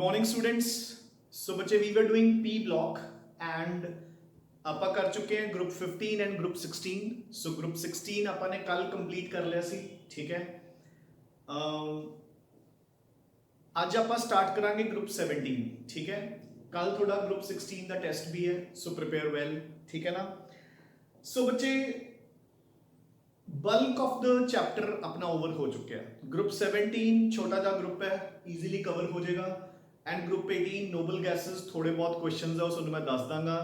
Morning students. So बच्चे we were doing P block and ਆਪਾਂ कर चुके हैं group 15 and group 16। So group 16 ਆਪਾਂ ने कल कंप्लीट कर लिया सी, ठीक है। ਅੱਜ ਆਪਾਂ स्टार्ट करांगे ग्रुप 17, ठीक है। कल थोड़ा ग्रुप 16 का टेस्ट भी है, सो प्रिपेयर वेल, ठीक है ना। सो बच्चे बल्क ऑफ द चैप्टर अपना ओवर हो चुका है। ग्रुप 17 छोटा जा ग्रुप है, इजीली कवर हो जाएगा। एंड ग्रुप 18 नोबल गैसेस थोड़े बहुत क्वेश्चंस है, उसको मैं दस दांगा,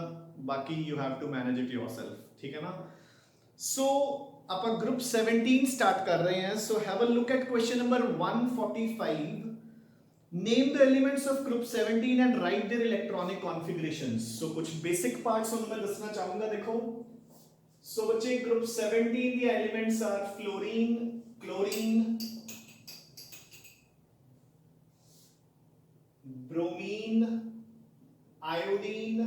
बाकी you have to manage it yourself, ठीक है ना। सो आप ग्रुप 17 स्टार्ट कर रहे हैं। So have a look at question number 145। Name the elements of group 17 and write their electronic configurations. So कुछ बेसिक पार्ट्स मैं दसना चाहूंगा। देखो, सो बच्चे group 17 the elements are fluorine, chlorine, bromine, iodine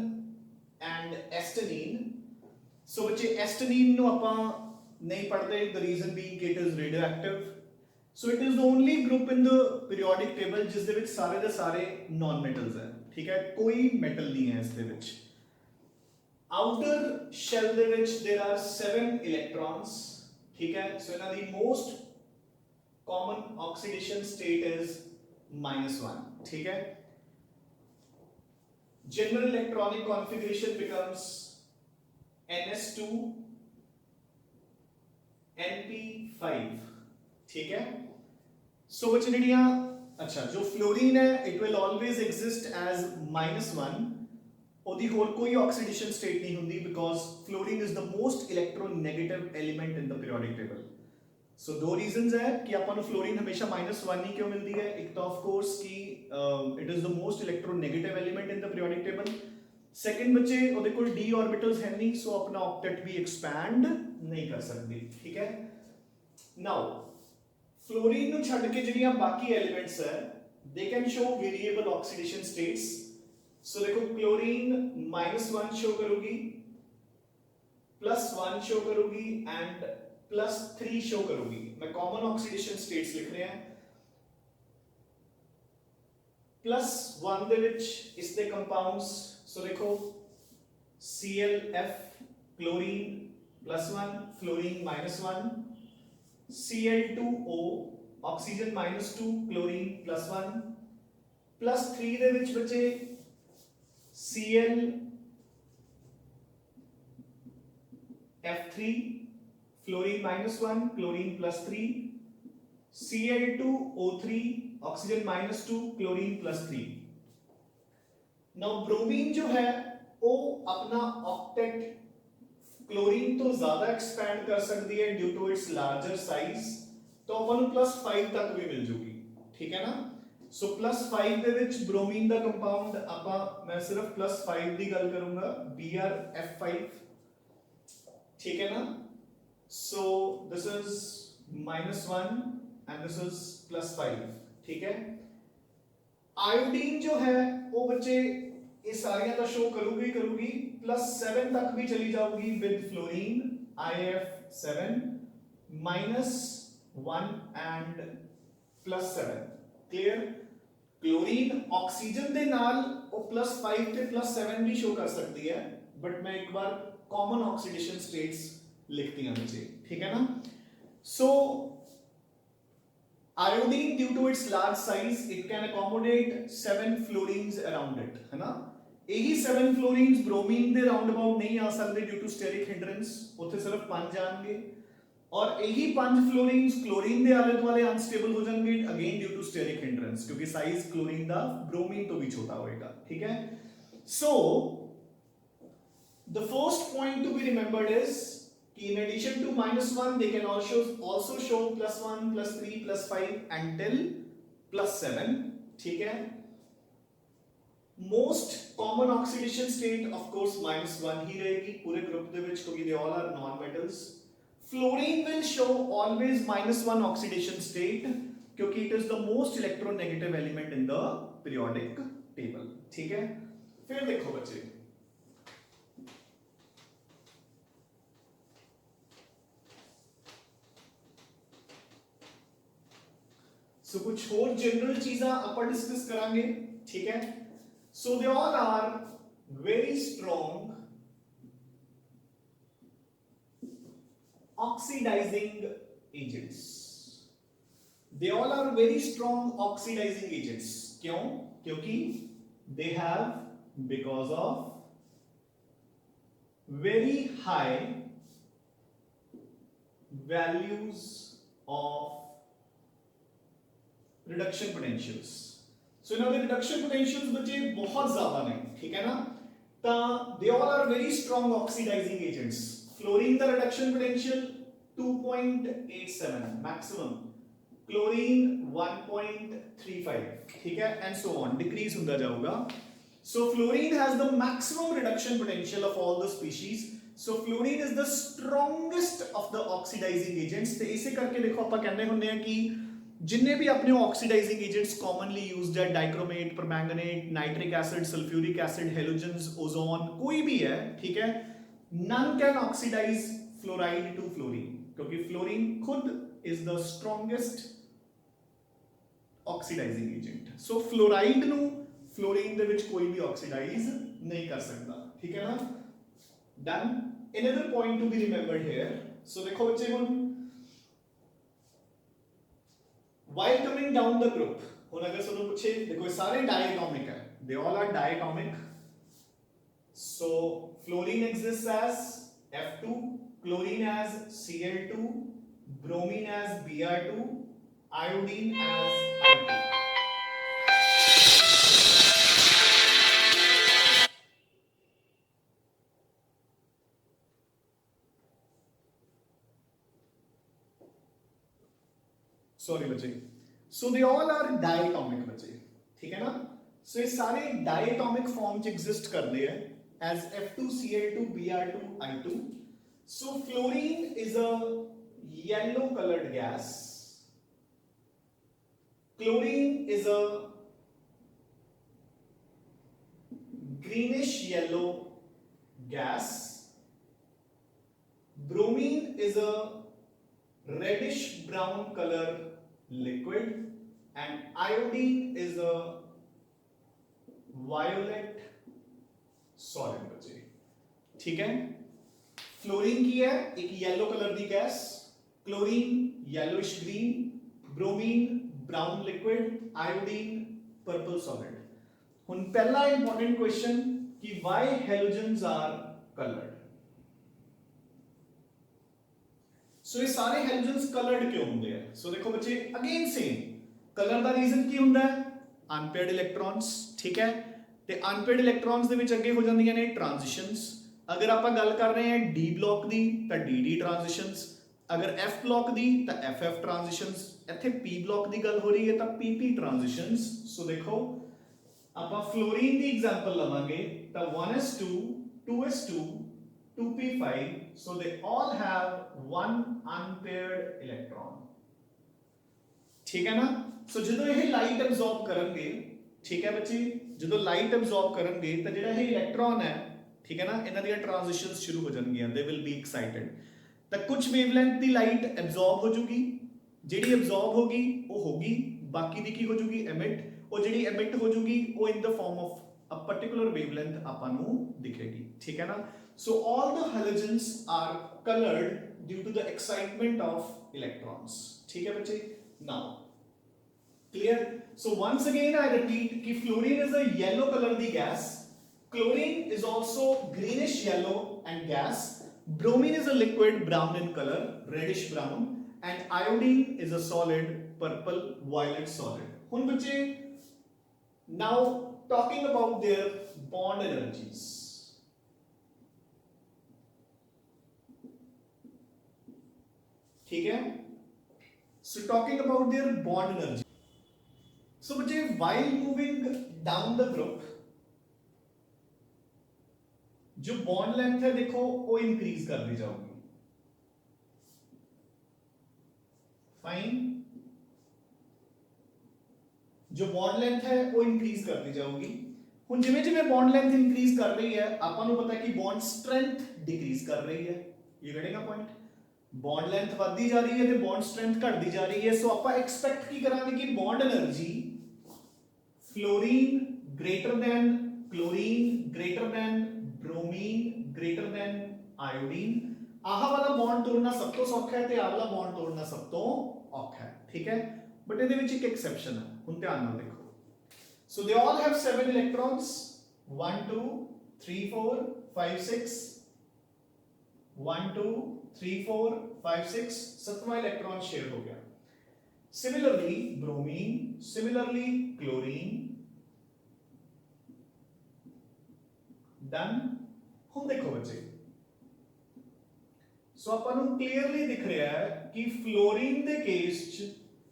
and astenine. So बच्चे astenine नु ਆਪਾਂ नहीं पढ़ते, the reason being it is radioactive. So it is the only group in the periodic table जिस दे विच सारे दे सारे non metals है, ठीक है, कोई metal नहीं है इस दे विच। outer shell ਦੇ ਵਿੱਚ there are 7 electrons, ठीक है। so ਇਹਨਾਂ ਦੀ most common oxidation state is -1, ठीक है। general electronic configuration becomes ns2 np5, ठीक है। so बच्चे ਜਿਹੜੀਆਂ अच्छा जो fluorine है it will always exist as -1, ਉਹਦੀ ਹੋਰ ਕੋਈ ऑक्सीडेशन स्टेट नहीं ਹੁੰਦੀ because fluorine is the most electronegative element in the periodic table. so दो रीजंस है कि ਆਪਾਂ ਨੂੰ fluorine हमेशा -1 ही क्यों मिलती है। एक तो ऑफ कोर्स कि it is the most electronegative element in the periodic table। Second बच्चे ਉਹਦੇ ਕੋਲ d orbitals है नहीं, सो अपना octet भी expand नहीं कर सकती, ठीक है। now fluorine ਨੂੰ ਛੱਡ ਕੇ ਜਿਹੜੀਆਂ ਬਾਕੀ एलिमेंट्स है they can show variable oxidation states। सो देखो क्लोरीन -1 शो करूंगी, +1 शो करूंगी एंड +3 शो करूंगी। मैं कॉमन ऑक्सीडेशन स्टेट्स लिख रहे हैं। +1 ਦੇ ਵਿੱਚ ਇਸ ਦੇ ਕੰਪਾਊਂਡਸ, सो देखो ClF chlorine +1, fluorine -1, Cl2O oxygen -2, chlorine +1, +3 ਦੇ ਵਿੱਚ बचे Cl F3 fluorine -1, chlorine +3, Cl2O3 oxygen -2, chlorine +3। Now bromine जो है वो अपना ऑक्टेट क्लोरीन तो ज्यादा एक्सपैंड कर सकती है due to its larger size, तो अपन +5 तक भी मिल जाएगी, ठीक है ना। सो +5 ਦੇ ਵਿੱਚ ब्रोमीन ਦਾ ਕੰਪਾਊਂਡ ਆਪਾਂ मैं सिर्फ +5 ਦੀ ਗੱਲ ਕਰੂੰਗਾ, BrF5, ठीक है ना। सो this is -1 and this is +5, ठीक है। आयोडीन जो है वो बच्चे ये सारियां तो शो करूंगी +7 तक भी चली जाऊंगी with fluorine IF7 -1 and +7, clear. Chlorine oxygen ਦੇ ਨਾਲ ਉਹ +5 ਤੇ +7 भी शो कर सकती है, बट मैं एक बार कॉमन ऑक्सीडेशन स्टेट्स लिखती हूं नीचे, ठीक है ना। So iodine due to its large size it can accommodate 7 fluorines around it, है ना। यही 7 फ्लोरीन्स ब्रोमीन ਦੇ राउंड अबाउट नहीं आ सकते ड्यू टू स्टेरिक हिंड्रेंस, ਉੱਥੇ सिर्फ 5 जाएंगे, और यही 5 फ्लोरीन्स क्लोरीन ਦੇ आले दुआले अनस्टेबल हो जाएंगे again due to steric hindrance, क्योंकि साइज क्लोरीन ਦਾ ब्रोमीन तो भी छोटा होएगा, ठीक है। So the first point to be remembered is कि in addition to -1 they can also show +1 +3 +5 until +7, ठीक है। Most common oxidation state of course -1 ही रहेगी पूरे ग्रुप ਦੇ ਵਿੱਚ, क्योंकि they all are non metals। Fluorine will show always -1 oxidation state क्योंकि it is the most electronegative element in the periodic table, ठीक है। फिर देखो बच्चे, सो कुछ और जनरल चीज़ां ਆਪਾਂ डिस्कस करांगे। ठीक है। So they all are very strong oxidizing agents. They all are very strong oxidizing agents. क्यों? क्योंकि they have, because of very high values of reduction potentials. So इन्होंने reduction potentials बचे बहुत ज्यादा नहीं, ठीक है ना? तो they all are very strong oxidizing agents. Fluorine का reduction potential 2.87 maximum, chlorine 1.35, ठीक है, and so on, decrease होता जाऊगा. So fluorine has the maximum reduction potential of all the species. So fluorine is the strongest of the oxidizing agents. तो इसे करके देखो ਆਪਾਂ कहने ਹੁੰਦੇ ਆ कि जिन्ने भी अपने oxidizing agents commonly used है, dichromate, permanganate, nitric acid, sulphuric acid, halogens, ozone, कोई भी है, ठीक है, none can oxidize fluoride to fluorine, क्योंकि फ्लोरीन खुद is the strongest oxidizing agent. So fluoride ਨੂੰ fluorine ਦੇ ਵਿੱਚ ਕੋਈ ਵੀ oxidize ਨਹੀਂ ਕਰ ਸਕਦਾ, ਠੀਕ ਹੈ ਨਾ? Done. Another point to be remembered here. So देखो बच्चे ਹੁਣ while coming down the group, ਹੁਣ अगर ਤੁਹਾਨੂੰ पूछे, देखो ये सारे diatomic है, they all are diatomic. So fluorine exists as F2, chlorine as Cl2, bromine as Br2, iodine as I2. Sorry बच्चे. So they all are diatomic बच्चे, ठीक है ना? So ये सारे diatomic form च exist करते हैं as F2, Cl2, Br2, I2. So fluorine is a yellow colored gas. Chlorine is a greenish yellow gas. Bromine is a reddish brown color liquid, and iodine is a violet solid बच्चे, ठीक है? Fluorine की है एक yellow colour दी gas, chlorine yellowish green, bromine brown liquid, iodine purple solid. हुन पहला important question कि why halogens are coloured. So ये सारे हेलोजेंस कलर्ड क्यों होंगे हैं? सो देखो बच्चे, अगेन सेम कलर ਦਾ रीजन ਕੀ ਹੁੰਦਾ ਹੈ? अनपेयर्ड इलेक्ट्रॉन्स, ठीक है, ਤੇ अनपेयर्ड इलेक्ट्रॉन्स ਦੇ ਵਿੱਚ ਅੱਗੇ ਹੋ ਜਾਂਦੀਆਂ ਨੇ ट्रांजिशंस. अगर आप गल कर रहे हैं डी ब्लॉक की तो डी डी ट्रांजिशंस, अगर एफ ब्लॉक की तो एफ एफ ट्रांजिशंस, इत्थे पी ब्लॉक की गल हो रही है तो पी पी ट्रांजिशंस. सो देखो आप फ्लोरीन की एग्जांपल लवांगे तो 1s2 2s2 2p5. So they all have one unpaired electron, ठीक है ना? सो जो ये लाइट एब्जॉर्ब करेंगे, ठीक है बच्चे, जो लाइट एब्जॉर्ब करेंगे तो जो ये इलेक्ट्रॉन है, ठीक है ना, इन्हां दी ट्रांजिशंस शुरू हो जाएंगी, दे विल बी एक्साइटेड. तो कुछ वेवलेंथ दी लाइट एब्जॉर्ब हो जूगी, जिहड़ी एब्जॉर्ब होगी वो होगी, बाकी दी की हो जूगी एमिट, और जिहड़ी एमिट हो जूगी वो in the form of a particular wavelength आपां नूं दिखेगी, ठीक है ना? So all the halogens are coloured due to the excitement of electrons, ठीक है बच्चे? Now clear? So once again I repeat कि fluorine is a yellow colour दी gas, chlorine is also greenish yellow and gas, bromine is a liquid brown in color, reddish brown, and iodine is a solid purple violet solid. Hun bache, now talking about their bond energies. ठीक है? So talking about their bond energy. So bache, while moving down the group, जो bond length है देखो वो increase कर दी जाएगी, fine. जो bond length है वो इंक्रीज कर दी जाएगी. हुन जिवें जिवें बॉन्ड लेंथ इंक्रीज कर रही है, आपां नूं पता है कि बॉन्ड स्ट्रेंथ डिक्रीज कर रही है. ये घटेगा पॉइंट. बॉन्ड लेंथ बढ़ती जा रही है तो बॉन्ड स्ट्रेंथ घटती जा रही है. सो आपां एक्सपेक्ट की करांगे कि bond energy fluorine greater than chlorine, greater than bromine, greater than iodine। ਆਹ ਵਾਲਾ ਬੌਂਡ ਤੋੜਨਾ ਸਭ ਤੋਂ ਸੌਖਾ ਹੈ ਤੇ ਆਹ ਵਾਲਾ ਬੌਂਡ ਤੋੜਨਾ ਸਭ ਤੋਂ ਔਖਾ ਹੈ, ਠੀਕ ਹੈ। ਬਟ ਇਹਦੇ ਵਿੱਚ ਇੱਕ ਐਕਸੈਪਸ਼ਨ ਹੈ, ਹੁਣ ਧਿਆਨ ਨਾਲ ਦੇਖੋ। So they all have 7 electrons, 1 2 3 4 5 6, 1 2 3 4 5 6, सातवां इलेक्ट्रॉन शेयर हो गया। Similarly bromine, similarly chlorine, done। ਹੁਣ देखो बच्चे, सो ਆਪਾਂ ਨੂੰ ਕਲੀਅਰਲੀ ਦਿਖ ਰਿਹਾ ਹੈ ਕਿ ਫਲੋਰੀਨ ਦੇ ਕੇਸ ਚ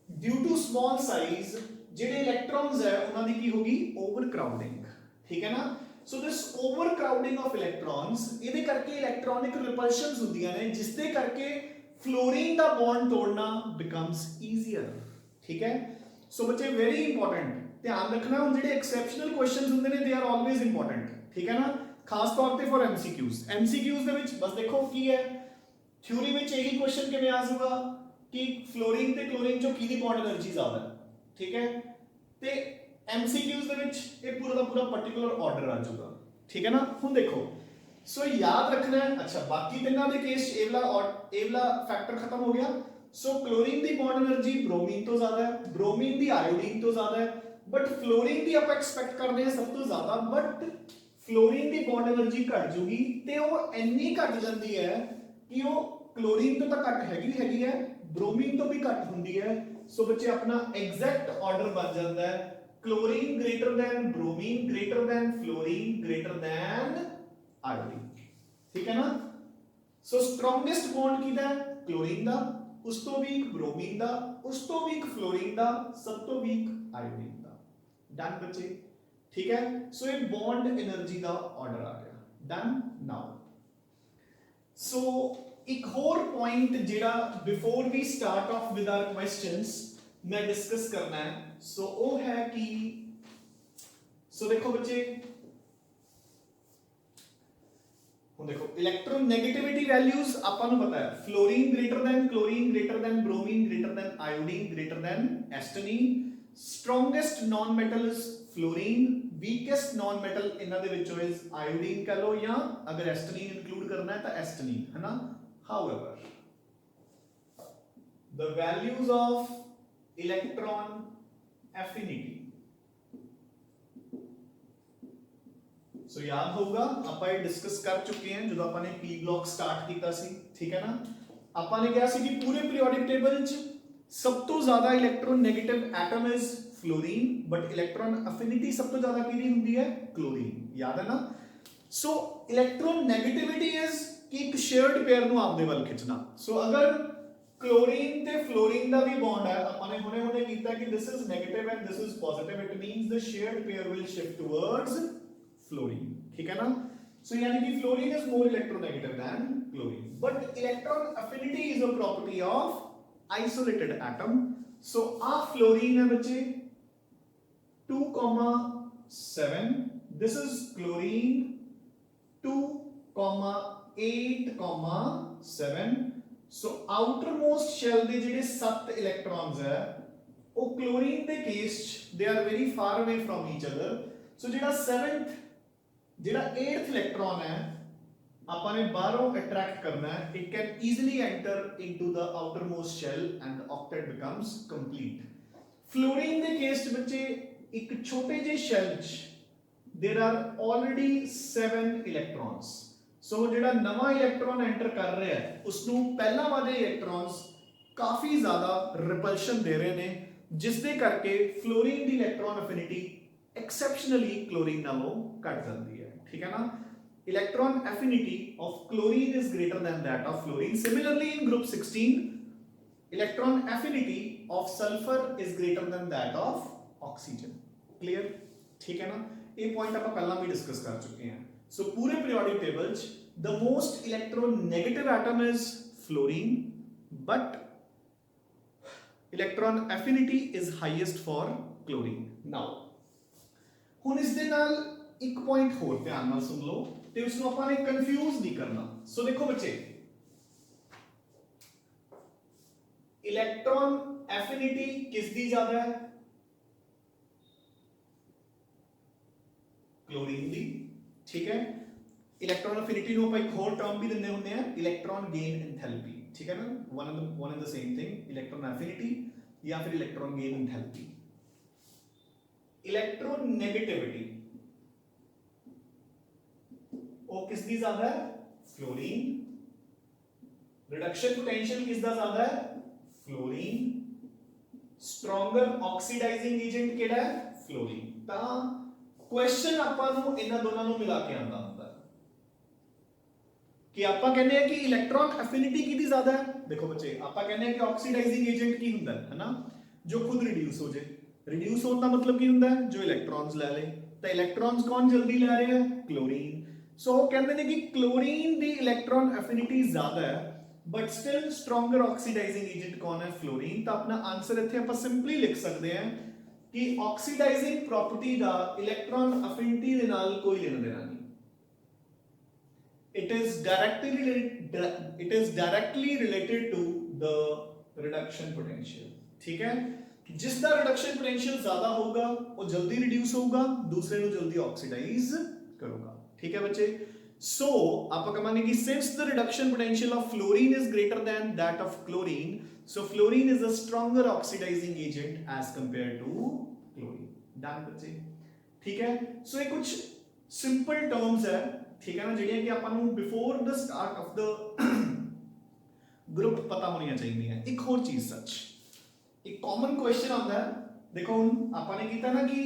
ਡਿਊ ਟੂ ਸਮਾਲ ਸਾਈਜ਼ ਜਿਹੜੇ ਇਲੈਕਟ੍ਰॉन्स ਹੈ ਉਹਨਾਂ ਦੀ ਕੀ ਹੋਗੀ, ਓਵਰਕਰਾਊਡਿੰਗ, ਠੀਕ ਹੈ ਨਾ। ਸੋ ਦਿਸ ਓਵਰਕਰਾਊਡਿੰਗ ਆਫ ਇਲੈਕਟ੍ਰॉन्स, ਇਹਦੇ ਕਰਕੇ ਇਲੈਕਟ੍ਰੋਨਿਕ ਰਿਪਲਸ਼ਨਸ ਹੁੰਦੀਆਂ ਨੇ ਜਿਸ ਦੇ ਕਰਕੇ ਫਲੋਰੀਨ ਦਾ ਬੌਂਡ ਤੋੜਨਾ ਬਿਕਮਸ ਈਜ਼ੀਅਰ, ਠੀਕ ਹੈ। ਸੋ ਬੱਚੇ ਵੈਰੀ ਇੰਪੋਰਟੈਂਟ ਧਿਆਨ ਰੱਖਣਾ, ਹੁਣ ਜਿਹੜੇ ਐਕਸੈਪਸ਼ਨਲ ਕੁਐਸਚਨਸ ਹੁੰਦੇ ਨੇ ਦੇ ਆਰ ਆਲਵੇਜ਼ ਇੰਪੋਰਟੈਂਟ, ਠੀਕ ਹੈ ਨਾ, ਖਾਸ ਤੌਰ ਤੇ ਫॉर ਐਮਸੀਕਿਊਜ਼। ਐਮਸੀਕਿਊਜ਼ ਦੇ ਵਿੱਚ ਬਸ ਦੇਖੋ ਕੀ ਹੈ, ਥਿਊਰੀ ਵਿੱਚ ਇਹੀ ਕੁਐਸਚਨ ਕਿਵੇਂ ਆ ਜਾਊਗਾ ਕਿ ਫਲੋਰੀਨ ਤੇ ਕਲੋਰੀਨ ਚੋਂ ਕਿਹਦੀ ਬੌਂਡ એનર્ਜੀ ਜ਼ਿਆਦਾ ਹੈ, ਠੀਕ ਹੈ। ਤੇ ਐਮਸੀਕਿਊਜ਼ ਦੇ ਵਿੱਚ ਇਹ ਪੂਰਾ ਦਾ ਪੂਰਾ ਪਾਰਟਿਕੂਲਰ ਆਰਡਰ ਆ ਜਾਊਗਾ, ਠੀਕ ਹੈ ਨਾ। ਹੁਣ ਦੇਖੋ, ਸੋ ਯਾਦ ਰੱਖਣਾ ਹੈ, ਅੱਛਾ ਬਾਕੀ ਤਿੰਨਾਂ ਦੇ ਕੇਸ ਇਹ ਵਾਲਾ ਫੈਕਟਰ ਖਤਮ ਹੋ ਗਿਆ। ਸੋ ਕਲੋਰੀਨ ਦੀ ਬੌਂਡ એનર્ਜੀ ਬ੍ਰੋਮੀਨ ਤੋਂ ਜ਼ਿਆਦਾ ਹੈ, ਬ੍ਰੋਮੀਨ ਦੀ ਆਇਓਡੀਨ ਤੋਂ ਜ਼ਿਆਦਾ ਹੈ, ਬਟ ਫਲੋਰੀਨ ਦੀ ਆਪਾਂ ਐਕਸਪੈਕਟ ਕਰਦੇ ਹਾਂ ਸਭ ਤੋਂ ਜ਼ਿਆਦਾ, but fluorine the bond energy ਘਟ ਜੂਗੀ ਤੇ ਉਹ ਇੰਨੀ ਘਟ ਜਾਂਦੀ ਹੈ ਕਿ ਉਹ ਕਲੋਰੀਨ ਤੋਂ ਤਾਂ ਘੱਟ ਹੈਗੀ ਹੈ, ਬ੍ਰੋਮੀਨ ਤੋਂ ਵੀ ਘੱਟ ਹੁੰਦੀ ਹੈ। ਸੋ ਬੱਚੇ ਆਪਣਾ ਐਗਜ਼ੈਕਟ ਆਰਡਰ ਬਣ ਜਾਂਦਾ ਹੈ chlorine greater than bromine, greater than fluorine, greater than iodine, ਠੀਕ ਹੈ ਨਾ। ਸੋ ਸਟਰੋਂਗੇਸਟ ਬੌਂਡ ਕਿਹਦਾ ਹੈ, ਕਲੋਰੀਨ ਦਾ, ਉਸ ਤੋਂ ਵੀਕ ਬ੍ਰੋਮੀਨ ਦਾ, ਉਸ ਤੋਂ ਵੀਕ ਫਲੋਰੀਨ ਦਾ, ਸਭ ਤੋਂ ਵੀਕ ਆਇਓਡੀਨ ਦਾ। ਡਨ ਬੱਚੇ, ਠੀਕ ਹੈ। ਸੋ ਇਹ ਬੌਂਡ એનર્ਜੀ ਦਾ ਆਰਡਰ ਆ ਗਿਆ, ਡਨ। ਨਾਓ ਸੋ ਇੱਕ ਹੋਰ ਪੁਆਇੰਟ ਜਿਹੜਾ before we start off with our questions ਮੈਂ ਡਿਸਕਸ ਕਰਨਾ ਹੈ, ਸੋ ਉਹ ਹੈ ਕਿ ਸੋ ਦੇਖੋ ਬੱਚੇ, ਹੁਣ ਦੇਖੋ ਇਲੈਕਟ੍ਰੋਨੈਗੇਟਿविटी ਵੈਲਿਊਜ਼ ਆਪਾਂ ਨੂੰ ਪਤਾ ਹੈ, fluorine greater than chlorine, greater than bromine, greater than iodine, greater than astatine. Strongest non metal is fluorine, weakest non metal ਇਹਨਾਂ ਦੇ ਵਿੱਚੋਂ ਇਜ਼ ਆਇਓਡੀਨ ਕਹ ਲੋ, ਜਾਂ ਅਗਰ ਐਸਟਨੀਨ ਇਨਕਲੂਡ ਕਰਨਾ ਹੈ ਤਾਂ ਐਸਟਨੀਨ, ਹੈ ਨਾ। However, the values of electron affinity, so याद होगा ਆਪਾਂ ਇਹ ਡਿਸਕਸ ਕਰ ਚੁੱਕੇ ਹਾਂ ਜਦੋਂ ਆਪਾਂ ਨੇ p ਬਲੌਕ ਸਟਾਰਟ ਕੀਤਾ ਸੀ, ਠੀਕ ਹੈ ਨਾ। ਆਪਾਂ ਨੇ ਕਿਹਾ ਸੀ ਕਿ ਪੂਰੇ ਪੀਰੀਓਡਿਕ ਟੇਬਲ 'ਚ ਸਭ ਤੋਂ ਜ਼ਿਆਦਾ electronegative atom is fluorine, but electron affinity ਸਭ ਤੋਂ ਜ਼ਿਆਦਾ ਕਿਹਦੀ ਹੁੰਦੀ ਹੈ, ਕਲੋਰੀਨ, ਯਾਦ ਹੈ ਨਾ। ਸੋ ਇਲੈਕਟ੍ਰੋਨ ਨੈਗੇਟਿविटी ਇਜ਼ ਕਿ ਇੱਕ ਸ਼ੇਅਰਡ ਪੇਅਰ ਨੂੰ ਆਪਦੇ ਵੱਲ ਖਿੱਚਣਾ। ਸੋ ਅਗਰ ਕਲੋਰੀਨ ਤੇ ਫਲੋਰੀਨ ਦਾ ਵੀ ਬੌਂਡ ਹੈ, ਆਪਾਂ ਨੇ ਹੁਣੇ ਕੀਤਾ ਕਿ this is negative and this is positive, it means the shared pair will shift towards fluorine, ठीक है ना। so यानी कि fluorine is more electronegative than chlorine, but electron affinity is a property of isolated atom। so uh fluorine है बच्चे 2,7, this is chlorine 2,8,7। so outermost shell ਦੇ ਜਿਹੜੇ 7 ਇਲੈਕਟ੍ਰॉन्स ਹੈ ਉਹ ਕਲੋਰੀਨ ਦੇ ਕੇਸ ਚ they are very far away from each other। so ਜਿਹੜਾ 7th ਜਿਹੜਾ 8th ਇਲੈਕਟ੍ਰॉन ਹੈ ਆਪਾਂ ਨੇ ਬਾਹਰੋਂ ਅਟਰੈਕਟ ਕਰਨਾ ਹੈ, it can easily enter into the outermost shell and the octet becomes complete। Fluorine ਦੇ ਕੇਸ ਚ ਬੱਚੇ ਇੱਕ ਛੋਟੇ ਜਿਹੇ ਸ਼ੈਲ ਚ there are already 7 electrons। ਸੋ ਜਿਹੜਾ ਨਵਾਂ ਇਲੈਕਟ੍ਰੋਨ ਐਂਟਰ ਕਰ ਰਿਹਾ ਹੈ ਉਸ ਨੂੰ ਪਹਿਲਾਂ ਵਾਲੇ ਇਲੈਕਟ੍ਰॉन्स ਕਾਫੀ ਜ਼ਿਆਦਾ ਰਿਪਲਸ਼ਨ ਦੇ ਰਹੇ ਨੇ, ਜਿਸ ਦੇ ਕਰਕੇ ਫਲੋਰੀਨ ਦੀ ਇਲੈਕਟ੍ਰੋਨ ਅਫਿਨਿਟੀ ਐਕਸੈਪਸ਼ਨਲੀ ਕਲੋਰੀਨ ਨਾਲੋਂ ਘੱਟ ਜਾਂਦੀ ਹੈ, ਠੀਕ ਹੈ ਨਾ। Electron affinity of chlorine is greater than that of fluorine। similarly in group 16 electron affinity of sulfur is greater than that of oxygen। clear, ठीक है ना। ये पॉइंट ਆਪਾਂ ਪਹਿਲਾਂ ਵੀ ਡਿਸਕਸ ਕਰ ਚੁੱਕੇ ਹਾਂ। ਸੋ ਪੂਰੇ ਪੀਰੀਓਡਿਕ ਟੇਬਲ 'ਚ the most electronegative atom is fluorine, but electron affinity is highest for chlorine। now ਹੁਣ ਇਸ ਦੇ ਨਾਲ ਇੱਕ ਪੁਆਇੰਟ ਹੋਰ ਧਿਆਨ ਨਾਲ ਸੁਣ ਲਓ ਤੇ ਉਸ ਨੂੰ ਆਪਾਂ ਨੇ ਕਨਫਿਊਜ਼ ਨਹੀਂ ਕਰਨਾ। ਸੋ ਦੇਖੋ ਬੱਚੇ, ਇਲੈਕਟ੍ਰੋਨ ਐਫਿਨਿਟੀ ਕਿਸ ਦੀ ਜ਼ਿਆਦਾ ਹੈ, क्लोरीन दी, ठीक है। इलेक्ट्रॉन अफिनिटी ਨੂੰ ਆਪਾਂ ਇੱਕ ਹੋਰ ਟਰਮ ਵੀ ਦਿੰਦੇ ਹੁੰਦੇ ਆ, इलेक्ट्रॉन गेन एंथैल्पी, ठीक है ना, one and the same thing, electron affinity या फिर इलेक्ट्रॉन गेन एंथैल्पी। इलेक्ट्रोनेगेटिविटी वो किसकी ज्यादा है, फ्लोरीन। रिडक्शन पोटेंशियल किसका ज्यादा है, फ्लोरीन। स्ट्रॉन्गर ऑक्सीडाइजिंग एजेंट केड़ा है, फ्लोरीन। ਤਾਂ क्वेश्चन ਆਪਾਂ ਨੂੰ ਇਹਨਾਂ ਦੋਨਾਂ ਨੂੰ ਮਿਲਾ ਕੇ ਆਉਂਦਾ ਹੁੰਦਾ ਕਿ ਆਪਾਂ ਕਹਿੰਦੇ ਆ ਕਿ ਇਲੈਕਟ੍ਰੋਨ ਐਫਿਨਿਟੀ ਕਿਹਦੀ ਜ਼ਿਆਦਾ ਹੈ। ਦੇਖੋ ਬੱਚੇ, ਆਪਾਂ ਕਹਿੰਦੇ ਆ ਕਿ ਆਕਸੀਡਾਈਜ਼ਿੰਗ ਏਜੰਟ ਕੀ ਹੁੰਦਾ ਹੈ ਨਾ, ਜੋ ਖੁਦ ਰਿਡਿਊਸ ਹੋ ਜਾਏ। ਰਿਡਿਊਸ ਹੋਣ ਦਾ ਮਤਲਬ ਕੀ ਹੁੰਦਾ ਹੈ, ਜੋ ਇਲੈਕਟ੍ਰॉन्स ਲੈ ਲੇ। ਤਾਂ ਇਲੈਕਟ੍ਰॉन्स ਕੌਣ ਜਲਦੀ ਲੈ ਰਿਹਾ ਹੈ, क्लोरीन। ਸੋ ਉਹ ਕਹਿੰਦੇ ਨੇ ਕਿ क्लोरीन ਦੀ ਇਲੈਕਟ੍ਰੋਨ ਐਫਿਨਿਟੀ ਜ਼ਿਆਦਾ ਹੈ but still stronger oxidising agent कौन है, फ्लोरीन। तो अपना आंसर इत्थे आप सिंपली लिख सकते हैं कि ऑक्सीडाइजिंग प्रॉपर्टी का इलेक्ट्रॉन अफिनिटी दे नाल कोई लेना देना नहीं। It is directly related to the reduction potential, ठीक है। जिसका रिडक्शन पोटेंशियल ज्यादा होगा वो जल्दी रिड्यूस होगा, दूसरे को जल्दी ऑक्सीडाइज करूंगा, ठीक है बच्चे। So, आप कमाने की since the reduction potential of fluorine is greater than that of chlorine, so fluorine is a stronger oxidizing agent as compared to chlorine. Done बच्चे, ठीक है। So ये कुछ simple terms है, ठीक है ना, ਜਿਹੜੀਆਂ ਕਿ ਆਪਾਂ ਨੂੰ before the start of the group पता होनी चाहिए। एक और चीज सच, एक common question आता है। देखो ਹੁਣ ਆਪਾਂ ਨੇ ਕੀਤਾ ਨਾ कि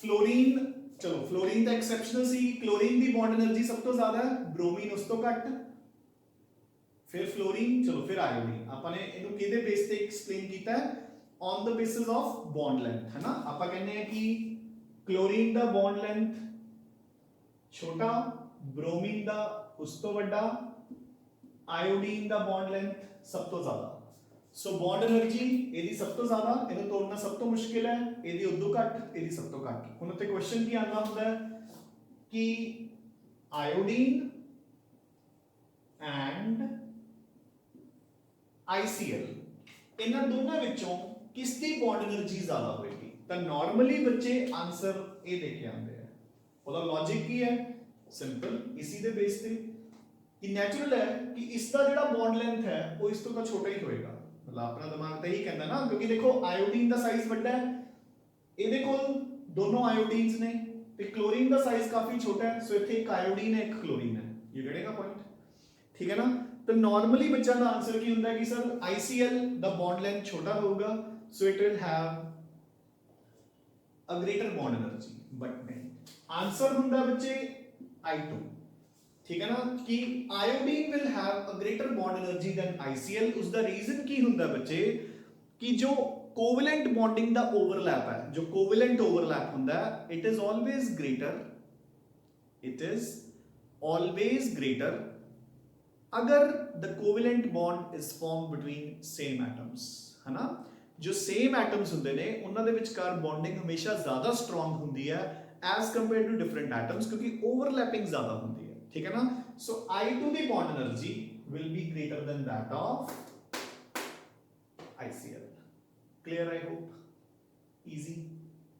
fluorine, चलो फ्लोरीन तो एक्सेप्शनल सी, क्लोरीन की बॉन्ड एनर्जी सब तो ज्यादा है, ब्रोमीन उस तो घट, फिर फ्लोरीन, चलो फिर आयोडीन। आपने इनु किहदे बेस पे एक्सप्लेन किया है, on the basis of bond length, है ना। आप कहने हैं कि क्लोरीन दा बॉन्ड लेंथ छोटा, ब्रोमीन दा उस तो बड़ा, आयोडीन दा बॉन्ड लेंथ सब तो ज्यादा। सो बॉन्ड एनर्जी ਇਹਦੀ ਸਭ ਤੋਂ ਜ਼ਿਆਦਾ, ਇਹਨੂੰ ਤੋੜਨਾ ਸਭ ਤੋਂ ਮੁਸ਼ਕਿਲ ਹੈ, ਇਹਦੀ ਉਦੋਂ ਘੱਟ, ਇਹਦੀ ਸਭ ਤੋਂ ਘੱਟ। ਹੁਣ ਉੱਤੇ ਕੁਐਸਚਨ ਕੀ ਆਉਂਦਾ ਹੁੰਦਾ ਹੈ ਕਿ ਆਇਓਡੀਨ ਐਂਡ ICl ਇਹਨਾਂ ਦੋਨਾਂ ਵਿੱਚੋਂ ਕਿਸ ਦੀ ਬੌਂਡ એનર્ਜੀ ਜ਼ਿਆਦਾ ਹੋਏਗੀ। ਤਾਂ ਨਾਰਮਲੀ ਬੱਚੇ ਆਨਸਰ ਇਹ ਦੇ ਕੇ ਆਉਂਦੇ ਆ। ਉਹਦਾ ਲੌਜੀਕ ਕੀ ਹੈ, ਸਿੰਪਲ, ਇसी ਦੇ ਬੇਸ ਤੇ ਕਿ ਨੈਚੁਰਲ ਹੈ ਕਿ ਇਸ ਦਾ ਜਿਹੜਾ ਬੌਂਡ ਲੈਂਥ ਹੈ ਉਹ ਇਸ ਤੋਂ ਤਾਂ ਛੋਟਾ ਹੀ ਹੋਏਗਾ। मतलब अपना दिमाग तो यही कहता ना, क्योंकि देखो आयोडीन का साइज बड़ा है, ये देखो दोनों आयोडीन्स ने, तो क्लोरीन का साइज काफी छोटा है, सो इथे एक आयोडीन है एक क्लोरीन है, ये जड़ेगा पॉइंट, ठीक है ना। तो नॉर्मली बच्चा का आंसर की होता है कि sir ICl the bond length छोटा होगा, so it will have a greater bond energy, but नहीं, आंसर होता है बच्चे I2, ठीक है ना, कि iodine will have a greater bond energy than ICl। उसका रीजन की होता है बच्चे कि जो कोवेलेंट बॉन्डिंग दा ओवरलैप है, जो कोवेलेंट ओवरलैप होता है, इट इज ऑलवेज ग्रेटर अगर the covalent bond is form between same atoms, है ना। जो सेम एटम्स होंगे ने उन्हां दे विचकार बॉन्डिंग हमेशा ज्यादा स्ट्रॉन्ग होती है as compare to different atoms, क्योंकि ओवरलैपिंग ज्यादा होती है, ठीक है ना। सो I2 की bond energy will be greater than that of ICl। Clear, I hope, easy,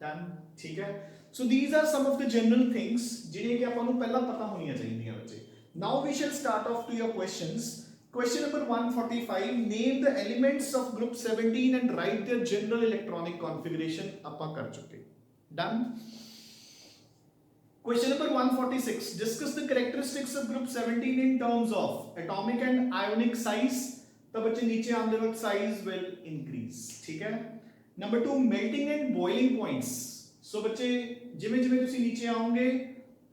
done, ठीक है। So these are some of the general things जिन्हें कि आपको पहला पता होनी चाहिए बच्चे। Now we shall start off to your questions. Question number 145, name the elements of group 17 and write their general electronic configuration. आपा कर चुके, done. Question number 146, discuss the characteristics of group 17 in terms of atomic and ionic size। तब बच्चे नीचे आने वक्त size will increase, ठीक है। Number 2, melting and boiling points। So बच्चे जिमें जिमें तुसी नीचे आओगे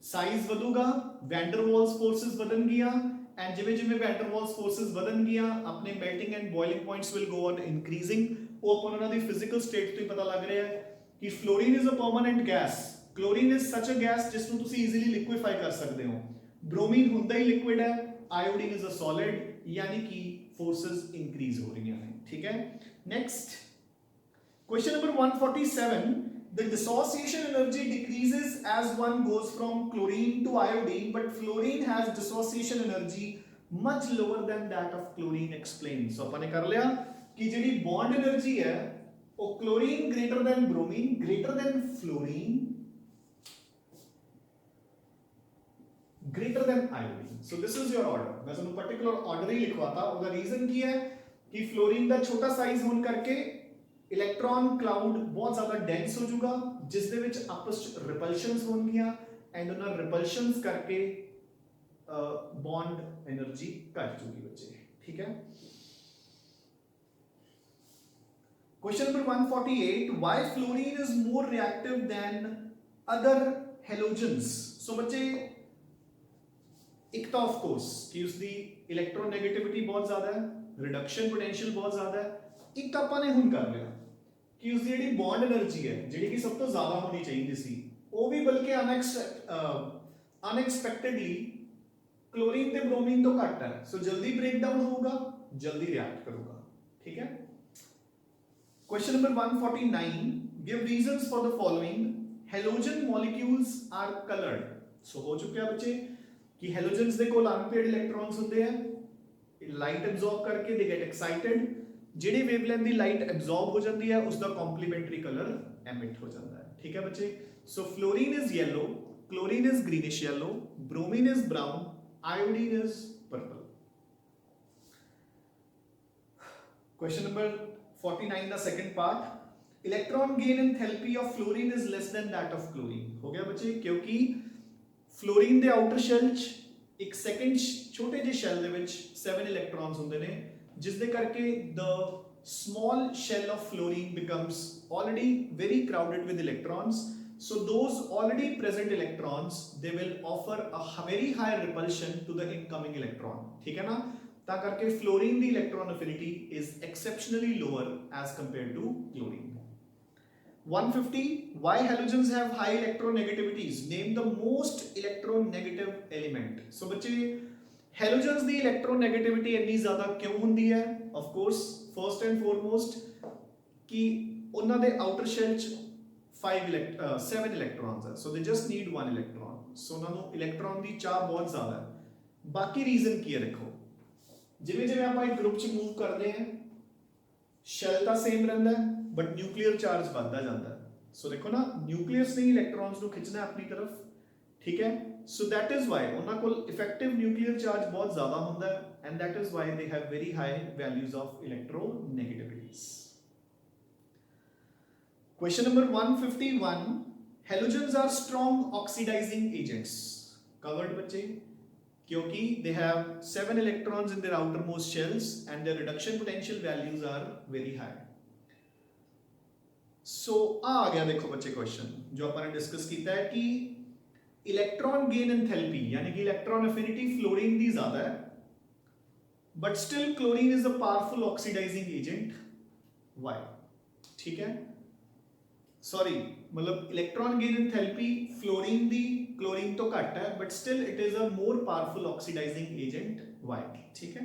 size बढ़ूगा, van der Waals forces बढ़न गया, and जिमें जिमें van der Waals forces बढ़न गया, अपने melting and boiling points will go on increasing। वो अपन उन्होंने physical state तो ही पता लग रहा है कि fluorine is a permanent gas, chlorine is such a gas जिसਨੂੰ ਤੁਸੀਂ ਈਜ਼ੀਲੀ ਲਿਕੁਇਫਾਈ ਕਰ ਸਕਦੇ ਹੋ, ਬ੍ਰੋਮੀਨ ਹੁੰਦਾ ਹੀ ਲਿਕੁਇਡ ਹੈ, ਆਇਓਡੀਨ ਇਜ਼ ਅ ਸੋਲਿਡ, ਯਾਨੀ ਕਿ ਫੋਰਸਸ ਇੰਕਰੀਜ਼ ਹੋ ਰਹੀਆਂ ਨੇ, ਠੀਕ ਹੈ। Next question number 147, the dissociation energy decreases as one goes from chlorine to iodine, but fluorine has dissociation energy much lower than that of chlorine, explain। so अपन ने कर लिया कि ਜਿਹੜੀ bond energy है वो chlorine greater than bromine greater than fluorine greater than iodine. So this is your order. मैं ਤੁਹਾਨੂੰ particular order ही लिखवाता, ਉਹਦਾ रीजन ਕੀ है कि फ्लोरीन ਦਾ ਛੋਟਾ ਸਾਈਜ਼ ਹੋਣ ਕਰਕੇ ਇਲੈਕਟ੍ਰੋਨ ਕਲਾउड ਬਹੁਤ ਜ਼ਿਆਦਾ ਡੈਂਸ ਹੋ ਜਾਊਗਾ, ਜਿਸ ਦੇ ਵਿੱਚ ਆਪਸ ਵਿੱਚ ਰਿਪਲਸ਼ਨਸ ਹੋਣਗੀਆਂ ਐਂਡ ਉਹਨਾਂ ਰਿਪਲਸ਼ਨਸ ਕਰਕੇ ਬੌਂਡ એનર્ਜੀ ਘਟ ਜੂਗੀ ਬੱਚੇ, ਠੀਕ ਹੈ। Question number 148, why fluorine is more reactive than other halogens? So बच्चे एक तो ऑफ कोर्स कि उसकी इलेक्ट्रोनेगेटिविटी बहुत ज्यादा है, रिडक्शन पोटेंशियल बहुत ज्यादा है, एक तो ਆਪਾਂ ਨੇ ਹੁਣ ਕਰ ਲਿਆ कि उसकी ਜਿਹੜੀ बॉन्ड एनर्जी है ਜਿਹੜੀ ਕਿ ਸਭ ਤੋਂ ਜ਼ਿਆਦਾ ਹੋਣੀ ਚਾਹੀਦੀ ਸੀ, ਉਹ ਵੀ ਬਲਕਿ ਅਨਐਕਸਪੈਕਟਡਲੀ क्लोरीन ਤੇ ब्रोमीन ਤੋਂ ਘੱਟ ਹੈ, ਸੋ ਜਲਦੀ ਬ੍ਰੇਕ ਡਾਊਨ ਹੋਊਗਾ, ਜਲਦੀ ਰਿਐਕਟ ਕਰੂਗਾ, ਠੀਕ ਹੈ। Question number 149, give reasons for the following. Halogen molecules are colored. So हो चुका है बच्चे कि halogens ਦੇ ਕੋਲ unpaired electrons ਹੁੰਦੇ ਆ, light absorb ਕਰਕੇ they get excited, ਜਿਹੜੀ wavelength ਦੀ light absorb ਹੋ ਜਾਂਦੀ ਹੈ ਉਸ ਦਾ complementary color emit ਹੋ ਜਾਂਦਾ ਹੈ, ਠੀਕ ਹੈ ਬੱਚੇ। So fluorine is yellow, chlorine is greenish yellow, bromine is brown, iodine is purple. Question number 49 the second part, electron gain enthalpy of fluorine is less than that of chlorine. हो गया बच्चे, क्योंकि fluorine ਦੇ outer shell ਚ ਇੱਕ second ਛੋਟੇ ਜਿਹੇ shell ਦੇ ਵਿੱਚ 7 electrons ਹੁੰਦੇ ਨੇ, ਜਿਸ ਦੇ ਕਰਕੇ the small shell of fluorine becomes already very crowded with electrons. So those already present electrons, they will offer a very high repulsion to the incoming electron, ठीक है ना। ਤਾਂ ਕਰਕੇ fluorine the electron affinity is exceptionally lower as compared to chlorine. 150, why halogens have high electronegativities? Name the most electronegative element. So ਬੱਚੇ halogens ਦੀ electronegativity ਇੰਨੀ ਜ਼ਿਆਦਾ ਕਿਉਂ ਹੁੰਦੀ ਹੈ? Of course, first and foremost ਕਿ ਉਹਨਾਂ ਦੇ outer shell ਚ 7 electrons ਹੈ, so they just need 1 electron. So ਉਹਨਾਂ ਨੂੰ electron ਦੀ ਚਾਹ ਬਹੁਤ ਜ਼ਿਆਦਾ ਹੈ। ਬਾਕੀ ਰੀਜ਼ਨ ਕੀ ਹੈ ਦੇਖੋ, ਜਿਵੇਂ ਜਿਵੇਂ ਆਪਾਂ ਇੱਕ ਗਰੁੱਪ ਚ ਮੂਵ ਕਰਦੇ ਹਾਂ ਸ਼ੈਲ ਤਾਂ ਸੇਮ ਰਹਿੰਦਾ ਹੈ ਬਟ ਨਿਊਕਲੀਅਰ ਚਾਰਜ ਵੱਧਦਾ ਜਾਂਦਾ ਹੈ। ਸੋ ਦੇਖੋ ਨਾ, ਨਿਊਕਲੀਅਸ ਨੇ ਇਲੈਕਟ੍ਰੋਨਸ ਨੂੰ ਖਿੱਚਣਾ ਆਪਣੀ ਤਰਫ, ਠੀਕ ਹੈ। ਸੋ ਦੈਟ ਇਜ਼ ਵਾਈ ਉਹਨਾਂ ਕੋਲ ਇਫੈਕਟਿਵ ਨਿਊਕਲੀਅਰ ਚਾਰਜ ਬਹੁਤ ਜ਼ਿਆਦਾ ਹੁੰਦਾ ਹੈ and that is why they have very high values of electronegativities. Question number 151, halogens are strong oxidizing agents. Covered बच्चे, क्योंकि they have 7 electrons in their outermost shells and their reduction potential values are very high. So आ गया देखो बच्चे question जो अपन ने discuss किया है कि इलेक्ट्रॉन गेन एंथैल्पी यानी कि इलेक्ट्रॉन एफिनिटी फ्लोरीन दी ज्यादा है but still chlorine is a powerful oxidising agent, why, ठीक है। सॉरी मतलब इलेक्ट्रॉन गेन एंथैल्पी फ्लोरीन दी क्लोरीन तो घट है but still it is a more powerful oxidising agent, why, ठीक है।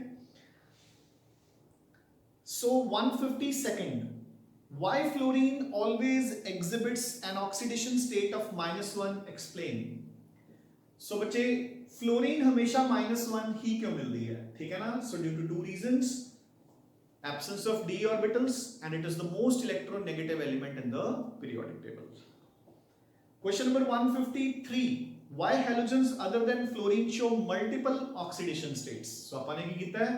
So 152nd, why fluorine always exhibits an oxidation state of -1, explain. So बच्चे फ्लोरीन हमेशा -1 ही क्यों मिलती है, ठीक है ना। So due to 2 reasons, absence of d orbitals and it is the most electronegative element in the periodic table. Question number 153, why halogens other than fluorine show multiple oxidation states? So ਆਪਾਂ ਨੇ ਕੀ ਕੀਤਾ ਹੈ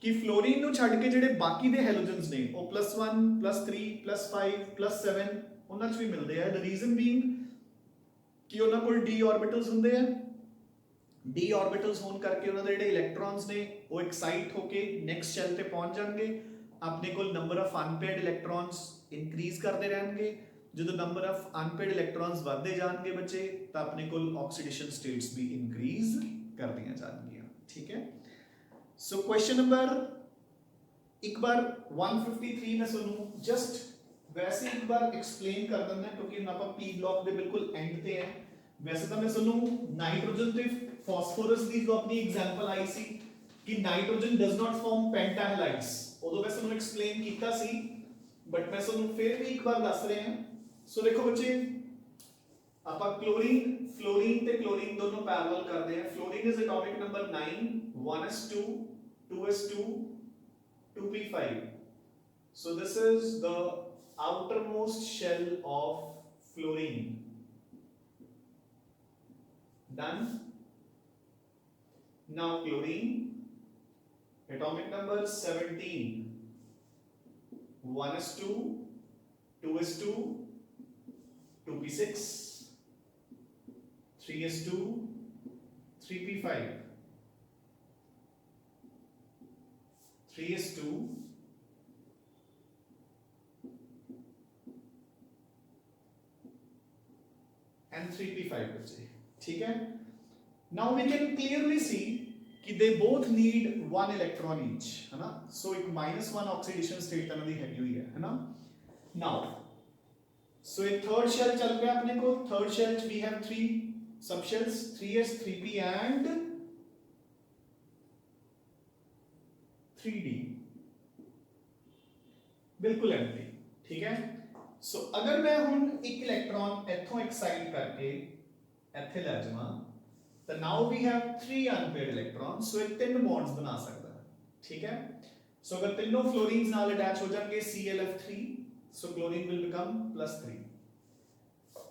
कि fluorine ਨੂੰ ਛੱਡ ਕੇ ਜਿਹੜੇ ਬਾਕੀ ਦੇ halogens ਨੇ ਉਹ +1 +3 +5 +7 ਉਹਨਾਂ ਚ ਵੀ ਮਿਲਦੇ ਆ। the reason being ਕਿ ਉਹਨਾਂ ਕੋਲ d orbitals ਹੁੰਦੇ ਆ, d orbitals ਹੋਣ ਕਰਕੇ ਉਹਨਾਂ ਦੇ ਜਿਹੜੇ ਇਲੈਕਟ੍ਰੋਨਸ ਨੇ ਉਹ ਐਕਸਾਈਟ ਹੋ ਕੇ ਨੈਕਸਟ ਸ਼ੈਲ ਤੇ ਪਹੁੰਚ ਜਾਣਗੇ, ਆਪਣੇ ਕੋਲ ਨੰਬਰ ਆਫ ਅਨਪੇਅਰਡ ਇਲੈਕਟ੍ਰੋਨਸ ਇਨਕਰੀਜ਼ ਕਰਦੇ ਰਹਿਣਗੇ। ਜਦੋਂ ਨੰਬਰ ਆਫ ਅਨਪੇਅਰਡ ਇਲੈਕਟ੍ਰੋਨਸ ਵਧਦੇ ਜਾਣਗੇ ਬੱਚੇ ਤਾਂ ਆਪਣੇ ਕੋਲ ਆਕਸੀਡੇਸ਼ਨ ਸਟੇਟਸ ਵੀ ਇਨਕਰੀਜ਼ ਕਰਦੀਆਂ ਜਾਣਗੀਆਂ, ਠੀਕ ਹੈ। ਸੋ ਕੁਐਸਚਨ ਨੰਬਰ ਇੱਕ ਬਾਰ 153 ਮੈਂ ਤੁਹਾਨੂੰ ਜਸਟ ਵੈਸੇ ਇੱਕ ਬਾਰ ਐਕਸਪਲੇਨ ਕਰ ਦਿੰਦਾ ਕਿਉਂਕਿ ਹੁਣ ਆਪਾਂ ਪੀ ਬਲੌਕ ਦੇ ਬਿਲਕੁਲ ਐਂਡ ਤੇ ਹੈ। ਵੈਸੇ ਤਾਂ ਮੈਂ ਤੁਹਾਨੂੰ ਨਾਈਟ੍ਰੋਜਨ ਤੇ ਫਾਸਫੋਰਸ ਦੀ ਜੋ ਆਪਣੀ ਐਗਜ਼ਾਮਪਲ ਆਈ ਸੀ ਕਿ ਨਾਈਟ੍ਰੋਜਨ ਡਸ ਨਾਟ ਫਾਰਮ ਪੈਂਟਾਹਲਾਈਡਸ, ਉਦੋਂ ਮੈਂ ਤੁਹਾਨੂੰ ਐਕਸਪਲੇਨ ਕੀਤਾ ਸੀ ਬਟ ਮੈਂ ਤੁਹਾਨੂੰ ਫਿਰ ਵੀ ਇੱਕ ਵਾਰ ਦੱਸ ਰਿਹਾ ਹਾਂ। ਸੋ ਦੇਖੋ ਬੱਚੇ ਆਪਾਂ ਕਲੋਰੀਨ ਫਲੋਰੀਨ ਤੇ ਕਲੋਰੀਨ ਦੋਨੋਂ ਪੈਰਲਲ ਕਰਦੇ ਹਾਂ। Fluorine is atomic number 9, 1s2 2s2 2p5. So this is the outermost shell of fluorine. Done. Now chlorine, atomic number 17, 1s2, 2s2, 2p6, 3s2, 3p5, 3s2, and 3p5 बचे, ठीक है। Now we can clearly see कि they both need one electron each, है ना। So एक -1 oxidation state तरह दी हैगी हुई है ना। Now so एक third shell चल गया अपने को। Third shell we have 3 subshells, 3s, 3p and 3d, बिल्कुल एम्प्टी, ठीक है। सो अगर मैं हुन एक इलेक्ट्रॉन इथों एक्साइट करके ਇੱਥੇ ਲੈ ਜਾਵਾਂ ਤਾਂ ਨਾउ वी हैव 3 अनपेयर्ड इलेक्ट्रॉन्स, सो ਇਹ ਤਿੰਨ ਬੌਂਡਸ ਬਣਾ ਸਕਦਾ ਹੈ, ਠੀਕ ਹੈ। ਸੋ ਅਗਰ ਤਿੰਨੋਂ ਫਲੋਰੀਨਸ ਨਾਲ ਅਟੈਚ ਹੋ ਜਾਣਗੇ ClF3, so chlorine will become +3।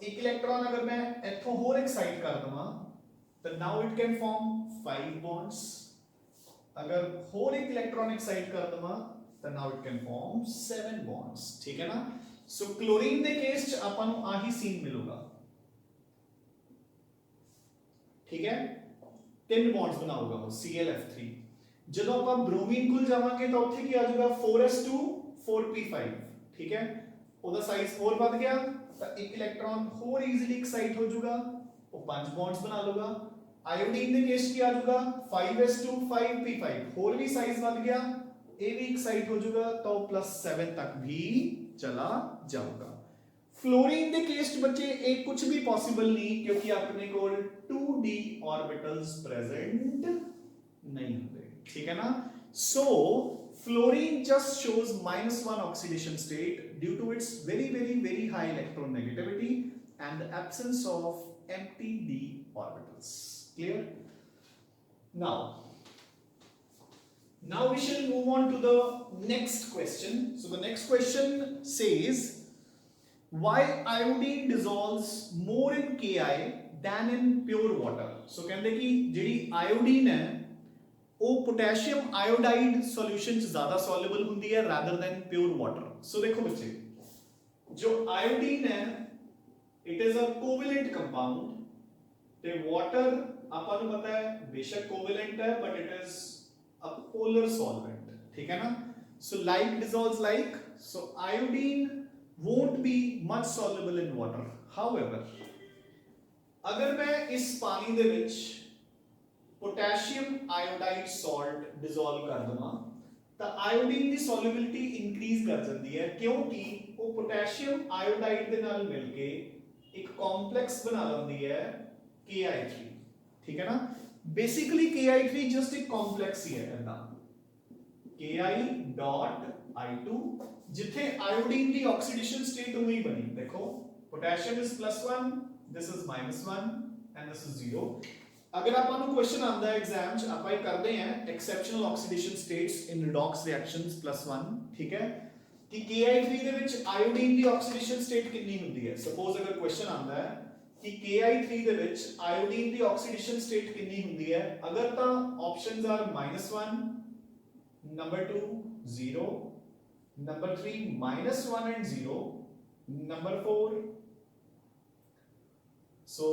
ਇੱਕ ਇਲੈਕਟ੍ਰॉन ਅਗਰ ਮੈਂ ਇੱਥੋਂ ਹੋਰ ਐਕਸਾਈਟ ਕਰ ਦਵਾਂ ਤਾਂ ਨਾउ ਇਟ ਕੈਨ ਫਾਰਮ 5 ਬੌਂਡਸ। अगर होर एक इलेक्ट्रॉन एक्साइट कर दवा तो now it can form 7 bonds, ठीक है ना। सो क्लोरीन दे केस च आपां नूं आही सीन मिलूगा, ठीक है। 3 बॉन्ड्स बनाऊगा वो ClF3। जदों आपां ब्रोमीन कोल जावांगे तो उत्थे की आ जाऊगा 4s2 4p5, ठीक है। ओदा साइज होर वध गया तो एक इलेक्ट्रॉन होर इजीली एक्साइट हो जाऊगा, वो 5 बॉन्ड्स बना लूगा। आयोडीन दे केस की आ जाऊगा 5s2 5p5, होर भी साइज बढ़ गया, ए भी एक्साइट हो जाऊगा तो +7 तक भी चला जाऊगा। फ्लोरीन दे केस बच्चे एक कुछ भी पॉसिबल नहीं, क्योंकि अपने को 2d ऑर्बिटल्स प्रेजेंट नहीं होते, ठीक है ना। So fluorine just shows -1 oxidation state due to its very high electron negativity and the absence of empty d orbitals. Clear? Now we shall move on to the next question. So the next question says, why iodine dissolves more in Ki than in pure water? So कहते कि जिहड़ी iodine है वो potassium iodide solution च ज्यादा soluble हुंदी है rather than pure water. So देखो बच्चे, जो iodine है it is a covalent compound, ते water ਆਪਾਂ ਨੂੰ ਪਤਾ ਹੈ बेशक कोवेलेंट है but it is a polar solvent, ठीक है ना। so like dissolves like, so iodine won't be much soluble in water. however अगर मैं इस पानी दे विच पोटेशियम आयोडाइड सॉल्ट डिसॉल्व कर दवां ਤਾਂ ਆਇਓਡੀਨ ਦੀ ਸੋਲਿਬਿਲਿਟੀ ਇੰਕਰੀਜ਼ ਕਰ ਜਾਂਦੀ ਹੈ, ਕਿਉਂਕਿ ਉਹ पोटेशियम आयोडाइड ਦੇ ਨਾਲ ਮਿਲ ਕੇ ਇੱਕ ਕੰਪਲੈਕਸ ਬਣਾ ਲੈਂਦੀ ਹੈ Ki3, ठीक है ना। बेसिकली Ki3 जस्ट एक कॉम्प्लेक्स ही है ऐदा, Ki.I2, जिथे आयोडीन की ऑक्सीडेशन स्टेट वही बनी। देखो potassium is +1, this is -1 and this is 0। अगर ਆਪਾਂ ਨੂੰ क्वेश्चन ਆਂਦਾ ਹੈ एग्जाम ਚ, ਆਪਾਂ ਇਹ ਕਰਦੇ हैं exceptional oxidation states in redox reactions +1, ठीक है, कि Ki3 ਦੇ ਵਿੱਚ ਆयोडीन ਦੀ ऑक्सीडेशन स्टेट कितनी ਹੁੰਦੀ है। सपोज अगर क्वेश्चन ਆਂਦਾ है कि Ki3 ਦੇ ਵਿੱਚ ਆਇਓਡੀਨ ਦੀ ਆਕਸੀਡੇਸ਼ਨ ਸਟੇਟ ਕਿੰਨੀ ਹੁੰਦੀ ਹੈ, ਅਗਰ ਤਾਂ options are -1, number 2 0, number 3 -1 and 0, number 4 so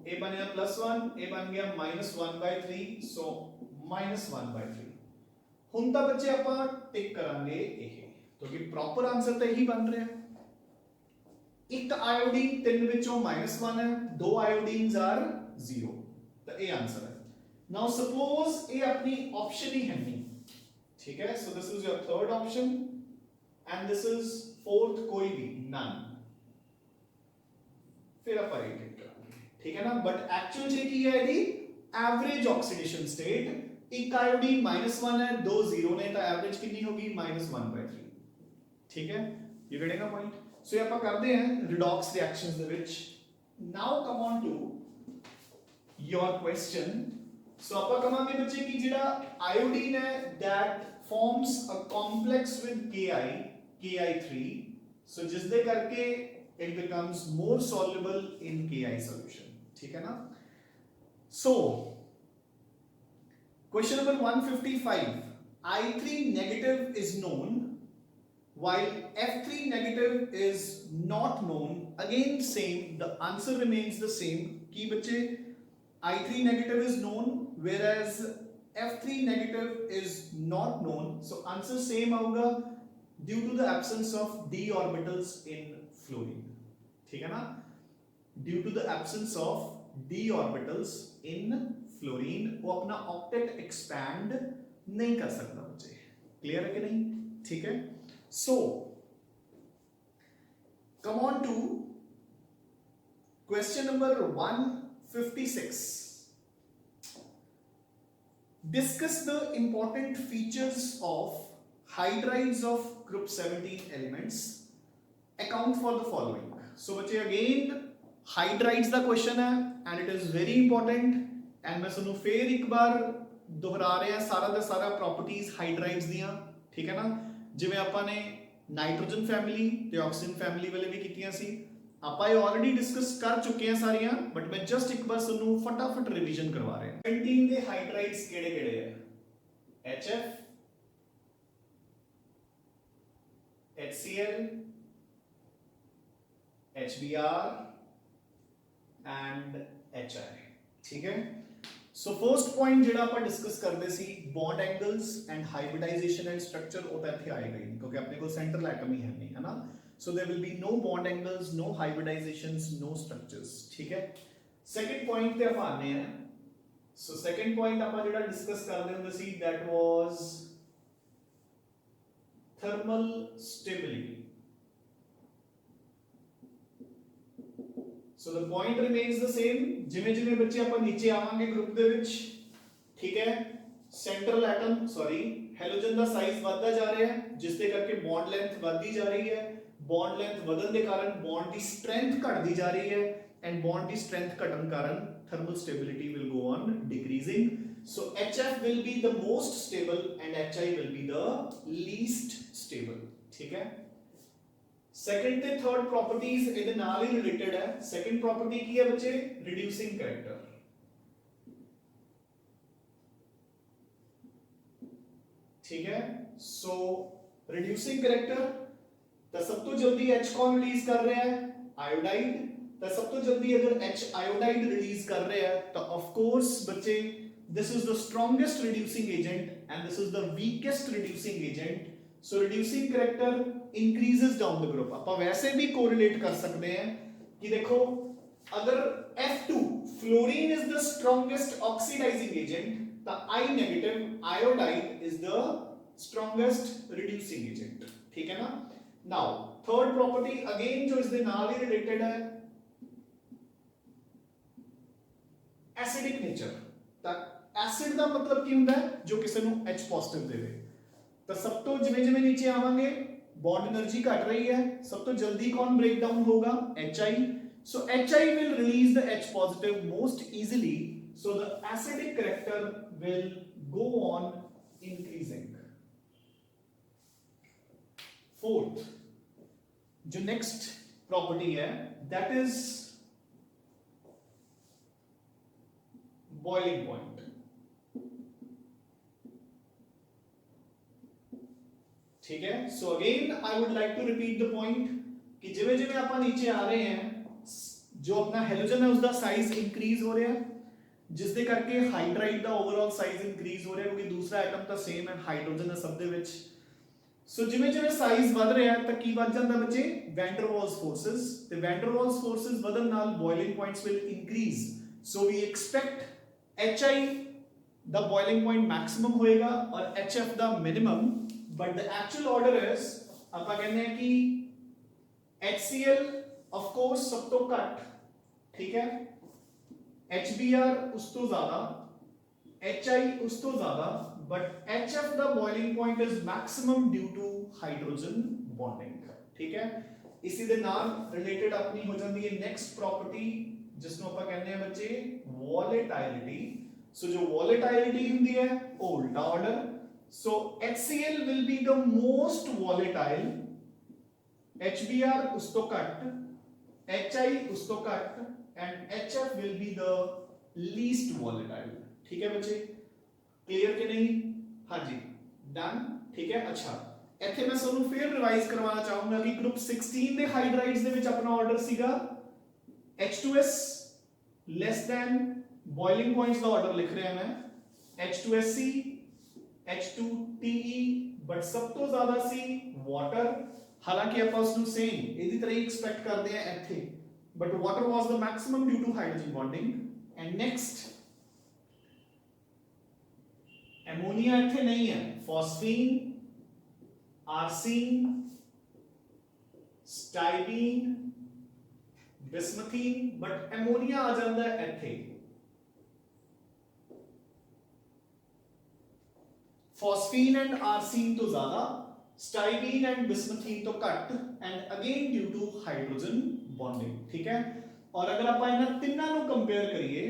ਇਹ ਬਣਿਆ +1, ਇਹ ਬਣ ਗਿਆ -1/3, ਸੋ -1/3। ਹੁਣ ਤਾਂ ਬੱਚੇ ਆਪਾਂ ਟਿਕ ਕਰਾਂਗੇ ਇਹ, ਕਿਉਂਕਿ ਪ੍ਰੋਪਰ ਆਨਸਰ ਤਾਂ ਇਹੀ ਬਣ ਰਿਹਾ। एक आयोडीन 3 ਵਿੱਚੋਂ -1 है, 2 आयोडीन्स आर 0, तो ये आंसर है। नाउ सपोज ये अपनी ऑप्शन ही है नहीं, ठीक है। सो this is your third option and this is fourth कोई भी नन, फिर आप ये टिक करेंगे, ठीक है ना। बट एक्चुअल जे की है दी एवरेज ऑक्सीडेशन स्टेट, एक आयोडीन -1 है, 2 0 ने, तो एवरेज कितनी होगी -1/3, ठीक है। ये बढ़ेगा पॉइंट। सो ਆਪਾਂ ਕਰਦੇ ਹਾਂ redox reactions ਦੇ ਵਿੱਚ। now come on to your question। ਸੋ ਆਪਾਂ ਕਹਾਂਗੇ ਬੱਚੇ ਕਿ ਜਿਹੜਾ iodine ਹੈ that forms a complex with Ki3, so ਜਿਸ ਦੇ ਕਰਕੇ it becomes more soluble in Ki solution, ठीक है ना। so Question number 155. I3 negative is known while F3 negative is not known. Again same, the answer remains the same कि बच्चे I3 negative is known whereas F3 negative is not known. So answer same आऊगा due to the absence of d orbitals in fluorine. ठीक है ना? Due to the absence of d orbitals in fluorine वो अपना octet expand नहीं कर सकता बच्चे. Clear है कि नहीं? ठीक है? So come on to question number 156. Discuss the important features of hydrides of group 17 elements. Account for the following. So बच्चे again hydrides ਦਾ question है and it is very important and मैं ਤੁਹਾਨੂੰ ਫੇਰ ਇੱਕ ਵਾਰ ਦੁਹਰਾ ਰਿਹਾ ਸਾਰਾ ਦਾ ਸਾਰਾ properties hydrides ਦੀਆਂ, ਠੀਕ ਹੈ ਨਾ? ਜਿਵੇਂ ਆਪਾਂ ਨੇ ਨਾਈਟ੍ਰੋਜਨ ਫੈਮਿਲੀ ਤੇ ਆਕਸੀਜਨ ਫੈਮਿਲੀ ਵਾਲੇ ਵੀ ਕੀਤੀਆਂ ਸੀ, ਆਪਾਂ ਇਹ ਆਲਰੇਡੀ ਡਿਸਕਸ ਕਰ ਚੁੱਕੇ ਹਾਂ ਸਾਰੀਆਂ, ਬਟ ਮੈਂ ਜਸਟ ਇੱਕ ਵਾਰ ਤੁਹਾਨੂੰ ਫਟਾਫਟ ਰਿਵੀਜ਼ਨ ਕਰਵਾ ਰਿਹਾ। 17 ਦੇ ਹਾਈਡਰਾਈਡਸ ਕਿਹੜੇ-ਕਿਹੜੇ ਹੈ? HF, HCl, HBr and HI, ठीक है? सो फर्स्ट पॉइंट ਜਿਹੜਾ ਆਪਾਂ ਡਿਸਕਸ ਕਰਦੇ ਸੀ bond angles and hybridisation and structure, ਉਹ ਤਾਂ ਇੱਥੇ ਆਏਗਾ ਹੀ ਨਹੀਂ ਕਿਉਂਕਿ ਆਪਣੇ ਕੋਲ ਸੈਂਟਰਲ ਐਟਮ ਹੀ ਹੈ ਨਹੀਂ, ਹੈ ਨਾ? So there will be no bond angles, no hybridizations, no structures, ठीक है? Second point ਤੇ ਆਪਾਂ ਆਨੇ ਆ। So second point ਆਪਾਂ ਜਿਹੜਾ ਡਿਸਕਸ ਕਰਦੇ ਹੁੰਦੇ ਸੀ that was thermal stability. So the point remains the same, ਜਿਵੇਂ ਜਿਵੇਂ ਬੱਚੇ ਆਪਾਂ ਨੀਚੇ ਆਵਾਂਗੇ ਗਰੁੱਪ ਦੇ ਵਿੱਚ, ਠੀਕ ਹੈ? ਸੈਂਟਰਲ ਐਟਮ ਹੈਲੋਜਨ ਦਾ ਸਾਈਜ਼ ਵੱਧਦਾ ਜਾ ਰਿਹਾ ਹੈ ਜਿਸ ਦੇ ਕਰਕੇ ਬੌਂਡ ਲੈਂਥ ਵੱਧਦੀ ਜਾ ਰਹੀ ਹੈ। बॉन्ड लेंथ ਵਧਣ ਦੇ ਕਾਰਨ ਬੌਂਡ ਦੀ ਸਟਰੈਂਥ ਘਟਦੀ ਜਾ ਰਹੀ ਹੈ ਐਂਡ ਬੌਂਡ ਦੀ ਸਟਰੈਂਥ ਘਟਣ ਕਾਰਨ thermal stability will go on decreasing. So HF will be the most stable and HI will be the least stable, ठीक है? सेकंड ਤੇ थर्ड प्रॉपर्टीज ਇਹਦੇ ਨਾਲ ਹੀ ਰਿਲੇਟਡ ਹੈ। सेकंड प्रॉपर्टी ਕੀ ਹੈ ਬੱਚੇ? reducing character, ठीक है? So reducing character ਤਾਂ ਸਭ ਤੋਂ ਜਲਦੀ H ਕੌਣ ਰਿਲੀਜ਼ ਕਰ ਰਿਹਾ ਹੈ? ਆਇਓਡਾਈਡ। ਤਾਂ ਸਭ ਤੋਂ ਜਲਦੀ ਅਗਰ H ਆਇਓਡਾਈਡ ਰਿਲੀਜ਼ ਕਰ ਰਿਹਾ ਹੈ ਤਾਂ ਆਫ ਕੋਰਸ ਬੱਚੇ this is the strongest reducing agent and this is the weakest reducing agent. So reducing character increases down the group. ਆਪਾਂ ਵੈਸੇ ਵੀ ਕੋਰਿਲੇਟ ਕਰ ਸਕਦੇ ਹਾਂ ਕਿ ਦੇਖੋ ਅਗਰ F2 fluorine is the strongest oxidizing agent ਤਾਂ I negative iodide is the strongest reducing agent, ठीक है ना? Now third property again जो इसके नाल ही related है acidic nature। ਤਾਂ acid ਦਾ ਮਤਲਬ ਕੀ ਹੁੰਦਾ ਹੈ? ਜੋ ਕਿਸੇ ਨੂੰ H positive ਦੇਵੇ। ਤਾਂ ਸਭ ਤੋਂ ਜਿਵੇਂ ਜਿਵੇਂ ਨੀਚੇ ਆਵਾਂਗੇ bond energy ਘਟ ਰਹੀ ਹੈ, ਸਭ ਤੋਂ ਜਲਦੀ ਕੌਣ break down ਹੋਗਾ? HI। So HI will release the H positive most easily, so the acidic character will go on increasing। Fourth जो नेक्स्ट प्रॉपर्टी है दैट इज बॉइलिंग पॉइंट, ठीक है? So again I would like to repeat the point कि जिवें जिवें आप नीचे आ रहे हैं जो अपना हेलोजन है उसका साइज इंक्रीज हो रहा है जिस दे करके हाइड्राइड का ओवरऑल साइज इंक्रीज हो रहा है क्योंकि दूसरा एटम तो सेम है, हाइड्रोजन है सब दे विच। सो जिवें जिवें साइज वध रहा है तो की वध जांदा बच्चे? Van der Waals forces. ते वैन डर वाल्स फोर्सेस ਵਧਣ ਨਾਲ boiling points will increase. So we expect HI the boiling point maximum होएगा और HF the minimum, but the actual order is ਆਪਾਂ ਕਹਿੰਦੇ हैं कि HCl ऑफ कोर्स सब तो घट, ठीक है? HBr उस तो ज्यादा, HI उस तो ज्यादा, but HF the boiling point is maximum due to hydrogen bonding, ठीक है? इसी दे नाल रिलेटेड अपनी हो जाती है नेक्स्ट प्रॉपर्टी जिसको ਆਪਾਂ ਕਹਿੰਦੇ हैं बच्चे volatility। सो जो volatility ਹੁੰਦੀ ਹੈ ਉਹ ਉਲਟਾ order. So HCl will be the most volatile, HBr ਉਸ ਤੋਂ ਘੱਟ, HI ਉਸ ਤੋਂ ਘੱਟ and HF will be the least volatile, ठीक है बच्चे? क्लियर कि नहीं? हाँ जी, डन, ठीक है। अच्छा, ਇੱਥੇ ਮੈਂ ਤੁਹਾਨੂੰ ਫੇਰ ਰਿਵਾਈਜ਼ ਕਰਵਾਉਣਾ ਚਾਹੂੰਗਾ ਕਿ ਗਰੁੱਪ 16 ਦੇ ਹਾਈਡਰਾਈਡਸ ਦੇ ਵਿੱਚ ਆਪਣਾ ਆਰਡਰ ਸੀਗਾ H2S less than boiling points ਦਾ ਆਰਡਰ ਲਿਖ ਰਿਹਾ ਮੈਂ H2SC H2TE ਬਟ ਸਭ ਤੋਂ ਜ਼ਿਆਦਾ ਸੀ ਵਾਟਰ। ਹਾਲਾਂਕਿ ਆਪਾਂ ਉਸ ਨੂੰ ਸੇਮ ਇਹਦੀ ਤਰ੍ਹਾਂ ਹੀ ਐਕਸਪੈਕਟ ਕਰਦੇ ਆ ਇੱਥੇ, but water was the maximum due to hydrogen bonding. And next ammonia इत्थे नहीं है, phosphine, arsine, stibine, bismuthine, but ammonia आ जाता है इत्थे। फॉस्फीन एंड आर्सीन तो ज्यादा, स्टाइबीन एंड बिस्मथीन तो घट, and again due to hydrogen bonding, ठीक है। और अगर आप इन्हां तिन्नां नूं कंपेयर करिए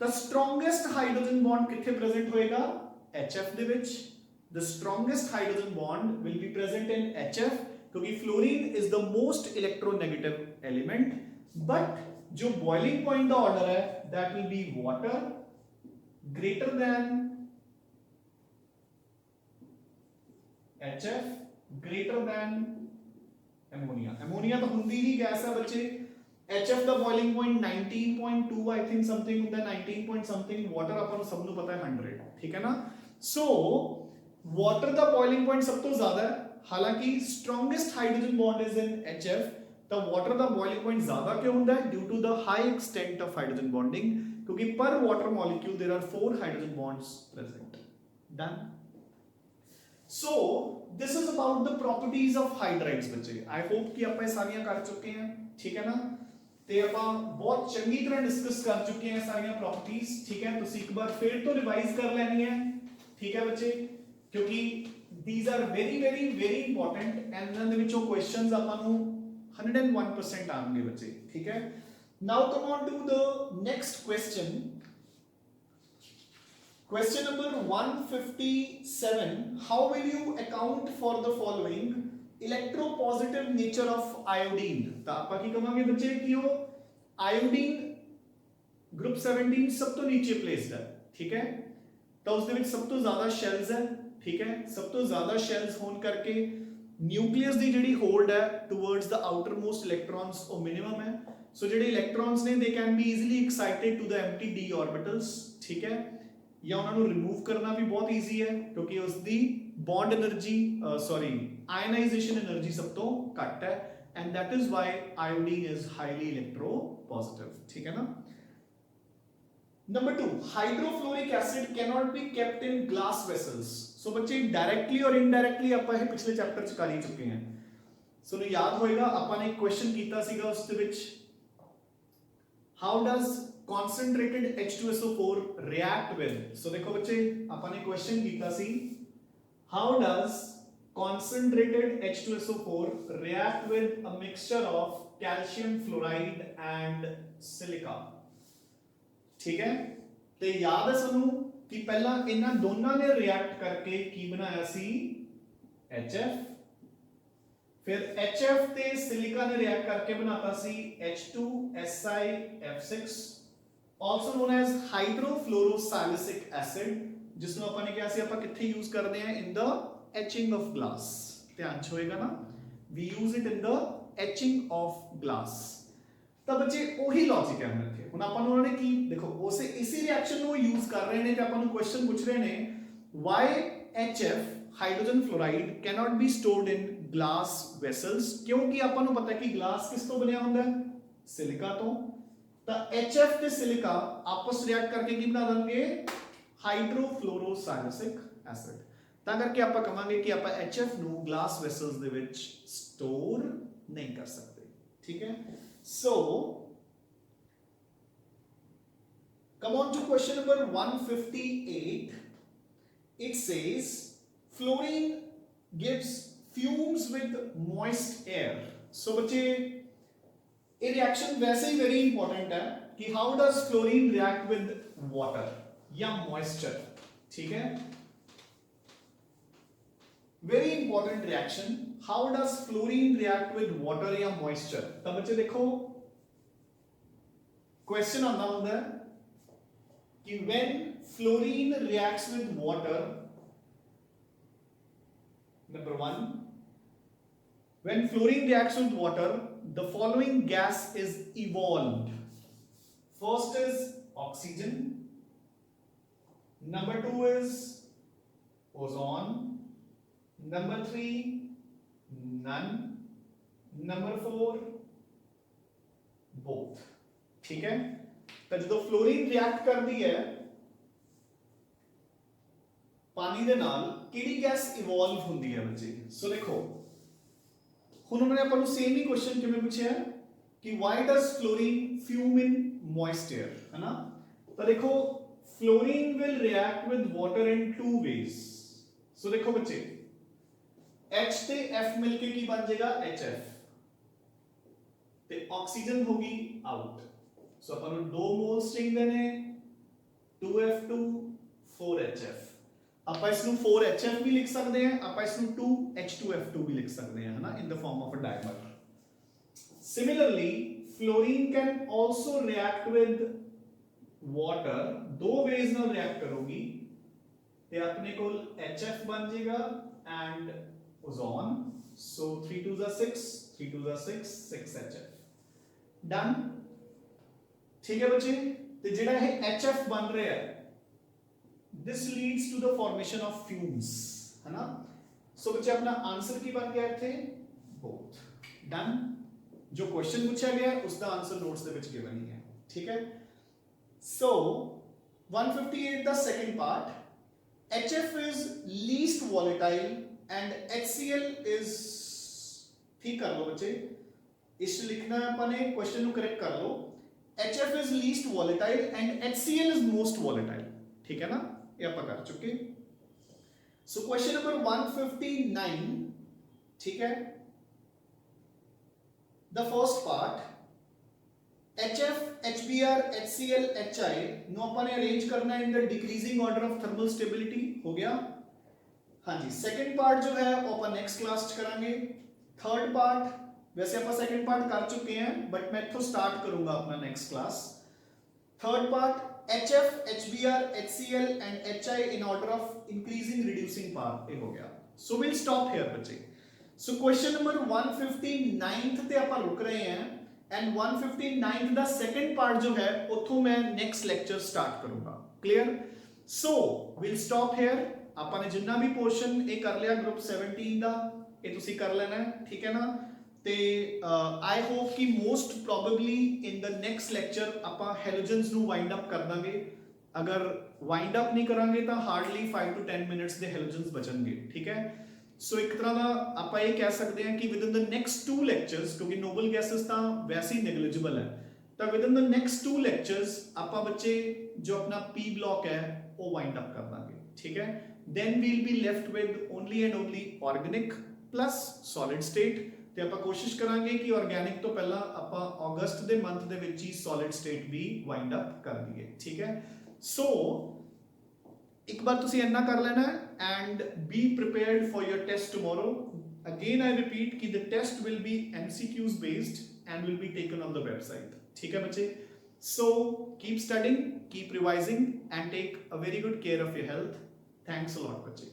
तो स्ट्रॉन्गेस्ट हाइड्रोजन बॉन्ड कित्थे प्रेजेंट होएगा? HF ਦੇ ਵਿੱਚ। the strongest hydrogen bond will be present in HF क्योंकि fluorine is the most electronegative element, but जो boiling point का order है that will be water greater than HF greater than ammonia। ammonia तो हुंदी ही gas है बच्चे। HF the boiling point 19.2 I think something ਹੁੰਦਾ 19 point something, water ਆਪਾਂ ਨੂੰ ਸਭ ਨੂੰ ਪਤਾ ਹੈ 100, ਠੀਕ ਹੈ ना। सो वाटर का बॉइलिंग पॉइंट सब तो ज्यादा है, हालांकि strongest hydrogen bond is in HF, तो वाटर का बॉइलिंग पॉइंट ज्यादा क्यों होता है? Due to the high extent of hydrogen bonding, क्योंकि पर water molecule there are 4 hydrogen bonds present. Done. So this is about the properties of hydrides बच्चे। I hope कि आप सारियां कर चुके हैं, ठीक है ना। ਤੇ ਆਪਾਂ ਬਹੁਤ ਚੰਗੀ ਤਰ੍ਹਾਂ ਡਿਸਕਸ ਕਰ ਚੁੱਕੇ ਹਾਂ ਸਾਰੀਆਂ ਪ੍ਰੋਪਰਟੀਆਂ, ਠੀਕ ਹੈ। ਤੁਸੀਂ ਇੱਕ ਵਾਰ ਫਿਰ ਤੋਂ ਰਿਵਾਈਜ਼ ਕਰ ਲੈਣੀ ਹੈ, ठीक है बच्चे, क्योंकि these are very important and ਇਹਨਾਂ ਦੇ ਵਿੱਚੋਂ क्वेश्चंस ਆਪਾਂ ਨੂੰ 101% ਆਣਗੇ ਬੱਚੇ, ठीक है। now come on to the next question number 157। how will you account for the following electropositive nature of iodine? ਤਾਂ ਆਪਾਂ ਕੀ ਕਹਾਂਗੇ ਬੱਚੇ ਕਿ ਉਹ iodine group 17 ਸਭ ਤੋਂ ਨੀਚੇ ਪਲੇਸਡ ਹੈ, ठीक है। तो उसके विच सब तो ज्यादा शेल्स है, ठीक है। सब तो ज्यादा शेल्स होने करके न्यूक्लियस दी जिहड़ी होल्ड है towards the outermost electrons वो मिनिमम है। सो जिहड़े इलेक्ट्रॉन्स ने they can be easily excited to the empty d orbitals, ठीक है। या उन्हां नूं रिमूव करना भी बहुत ईजी है क्योंकि उसकी बॉन्ड एनर्जी आयनाइजेशन एनर्जी सब तो घट है, and that is why iodine is highly electropositive, ठीक है ना। Number 2, hydrofluoric acid cannot be kept in glass vessels। so बच्चे डायरेक्टली और इनडायरेक्टली ਆਪਾਂ ਇਹ ਪਿਛਲੇ ਚੈਪਟਰ ਚ ਕਰ ਹੀ ਚੁੱਕੇ ਹਾਂ। ਸੋ ਨੂੰ ਯਾਦ ਹੋਏਗਾ ਆਪਾਂ ਨੇ ਇੱਕ ਕੁਐਸਚਨ ਕੀਤਾ ਸੀਗਾ ਉਸ ਦੇ ਵਿੱਚ how does concentrated H2SO4 react with। ਸੋ ਦੇਖੋ ਬੱਚੇ ਆਪਾਂ ਨੇ ਕੁਐਸਚਨ ਕੀਤਾ ਸੀ how does concentrated H2SO4 react with a mixture of calcium fluoride and silica, ठीक है। ਤੇ याद है ਸਾਨੂੰ कि पहला ਇਹਨਾਂ ਦੋਨਾਂ ने रिएक्ट करके की बनाया सी HF, फिर HF ਤੇ सिलिका ने रिएक्ट करके बनाता सी H2SiF6 also known as hydrofluorosilicic acid, जिसਨੂੰ ਆਪਾਂ ਨੇ ਕਿਹਾ ਸੀ ਆਪਾਂ ਕਿੱਥੇ ਯੂਜ਼ ਕਰਦੇ ਹਾਂ in the etching of glass। ਧਿਆਨ ਚ ਹੋਏਗਾ ਨਾ, we use it in the etching of glass। ਤਾਂ ਬੱਚੇ ਉਹੀ ਲੌਜੀਕ ਹੈ ਇੱਥੇ। ਹੁਣ ਆਪਾਂ ਨੂੰ ਉਹਨਾਂ ਨੇ ਕੀ ਦੇਖੋ ਉਸੇ ਇਸੇ ਰਿਐਕਸ਼ਨ ਨੂੰ ਯੂਜ਼ ਕਰ ਰਹੇ ਨੇ ਤੇ ਆਪਾਂ ਨੂੰ ਕੁਐਸਚਨ ਪੁੱਛ ਰਹੇ ਨੇ why HF hydrogen fluoride cannot be stored in glass vessels, ਕਿਉਂਕਿ ਆਪਾਂ ਨੂੰ ਪਤਾ ਹੈ ਕਿ ਗਲਾਸ ਕਿਸ ਤੋਂ ਬਣਿਆ ਹੁੰਦਾ ਹੈ? ਸਿਲਿਕਾ ਤੋਂ। ਤਾਂ HF ਤੇ ਸਿਲਿਕਾ ਆਪਸ ਰਿਐਕਟ ਕਰਕੇ ਕੀ ਬਣਾ ਦੇਣਗੇ? ਹਾਈਡਰੋਫਲੋਰੋਸੈਲਿਸਿਕ ਐਸਿਡ। ਤਾਂ ਕਰਕੇ ਆਪਾਂ ਕਹਾਂਗੇ ਕਿ ਆਪਾਂ HF ਨੂੰ ਗਲਾਸ ਵੈਸਲਸ ਦੇ ਵਿੱਚ ਸਟੋਰ ਨਹੀਂ ਕਰ ਸਕਦੇ, ਠੀਕ ਹੈ। So come on to question number 158। it says fluorine gives fumes with moist air। so बच्चे ये रिएक्शन वैसे ही वेरी इंपॉर्टेंट है कि how does fluorine react with water या moisture, ठीक है। very important reaction, how does fluorine react with water या moisture। तो बच्चे देखो क्वेश्चन आता होता है कि when fluorine reacts with water, number 1, when fluorine reacts with water, the following gas is evolved. First is oxygen, number 2 is ozone, number 3 none, number 4 both. ठीक है, तो जो फ्लोरीन रिएक्ट करती है पानी ਦੇ ਨਾਲ ਕਿਹੜੀ ਗੈਸ ਇਵੋਲਵ ਹੁੰਦੀ ਹੈ ਬੱਚੇ? ਸੋ ਦੇਖੋ ਹੁਣ ਉਹਨੇ ਆਪਾਂ ਨੂੰ ਸੇਮ ਹੀ ਕੁਐਸਚਨ ਕਿਵੇਂ ਪੁੱਛਿਆ ਕਿ why does fluorine fume in moist air, है ना? तो देखो fluorine will react with water in two ways. so देखो बच्चे H ਤੇ F ਮਿਲਕੇ ਕੀ ਬਣ ਜਾਏਗਾ HF ਤੇ ਆਕਸੀਜਨ ਹੋਗੀ ਆਊਟ। ਸੋ ਆਪਾਂ ਨੂੰ 2 ਮੋਲਸ ਚਾਹੀਦੇ ਨੇ 2F2 4HF। ਆਪਾਂ ਇਸ ਨੂੰ 4HF ਵੀ ਲਿਖ ਸਕਦੇ ਹਾਂ, ਆਪਾਂ ਇਸ ਨੂੰ 2H2F2 ਵੀ ਲਿਖ ਸਕਦੇ ਹਾਂ, ਹੈ ਨਾ, in the form of a dimer. Similarly, fluorine can also react with water, दो ways ਨਾਲ react ਕਰੂਗੀ ਤੇ ਆਪਣੇ ਕੋਲ HF ਬਣ ਜਾਏਗਾ and ozone. So 3 2s are 6, 3 2s are 6, 6HF. Done. ठीक है बच्चे, ਤੇ ਜਿਹੜਾ ਇਹ HF ਬਣ ਰਿਹਾ ਹੈ this leads to the formation of fumes, है ना? So बच्चे अपना आंसर की बन गया थे both. Done. जो क्वेश्चन पूछा गया उसका आंसर नोट्स ਦੇ ਵਿੱਚ given ही है, ठीक है? So 158 the second part, HF is least volatile and HCl is, ठीक कर लो बच्चे, इस लिखना है अपने क्वेश्चन को करेक्ट कर लो, HF is least volatile and HCl is most volatile, ठीक है ना? ये आप कर चुके। सो क्वेश्चन नंबर 159, ठीक है, the first part HF, HBr, HCl, HI नो अपन ने अरेंज करना है in the decreasing order of thermal stability, हो गया? हाँ जी। सेकंड पार्ट जो है वो अपन नेक्स्ट क्लास च करांगे। थर्ड पार्ट वैसे अपन सेकंड पार्ट कर चुके हैं बट मैं इथों स्टार्ट करूंगा अपना next class. Third part HF, HBr, HCl and HI in order of increasing reducing power, ये हो गया। So we'll stop here बच्चे। So question number 159 ते अपन रुक रहे हैं and 159 दा सेकंड पार्ट जो है उथों मैं नेक्स्ट लेक्चर स्टार्ट करूंगा। Clear? So we'll stop here। अपन ने जिन्ना भी पोर्शन ये कर लिया ग्रुप 17 दा, ये तुसी कर लेना है, ठीक है ना? ਤੇ ਆਈ ਹੋਪ ਕਿ most probably in the next lecture ਆਪਾਂ ਹੈਲੋਜਨਸ ਨੂੰ ਵਾਈਂਡ ਅਪ ਕਰ ਦਾਂਗੇ। ਅਗਰ ਵਾਈਂਡ ਅਪ ਨਹੀਂ ਕਰਾਂਗੇ ਤਾਂ ਹਾਰਡਲੀ 5 to 10 ਮਿੰਟਸ ਦੇ ਹੈਲੋਜਨਸ ਬਚਣਗੇ, ਠੀਕ ਹੈ? ਸੋ ਇੱਕ ਤਰ੍ਹਾਂ ਦਾ ਆਪਾਂ ਇਹ ਕਹਿ ਸਕਦੇ ਹਾਂ ਕਿ with in the next 2 lectures, ਕਿਉਂਕਿ ਨੋਬਲ ਗੈਸਸ ਤਾਂ ਵੈਸੇ ਹੀ ਨੈਗਲੀਜੀਬਲ ਹੈ, ਤਾਂ with in the next 2 lectures ਆਪਾਂ ਬੱਚੇ ਜੋ ਆਪਣਾ ਪੀ ਬਲੌਕ ਹੈ ਉਹ ਵਾਈਂਡ ਅਪ ਕਰ ਦਾਂਗੇ, ਠੀਕ ਹੈ? Then will be left with only and only organic plus solid state. ਤੇ ਆਪਾਂ ਕੋਸ਼ਿਸ਼ ਕਰਾਂਗੇ ਕਿ ਆਰਗੈਨਿਕ ਤੋਂ ਪਹਿਲਾਂ ਆਪਾਂ ਅਗਸਤ ਦੇ ਮੰਥ ਦੇ ਵਿੱਚ ਹੀ ਸੋਲਿਡ ਸਟੇਟ ਵੀ ਵਾਈਂਡ ਅਪ ਕਰ ਦਈਏ, ਠੀਕ ਹੈ? ਸੋ ਇੱਕ ਵਾਰ ਤੁਸੀਂ ਇੰਨਾ ਕਰ ਲੈਣਾ and be prepared for your test tomorrow. Again I repeat कि the test will be MCQs based and will be taken on the website, ठीक है बच्चे? So keep studying, keep revising and take a very good care of your health. Thanks a lot बच्चे।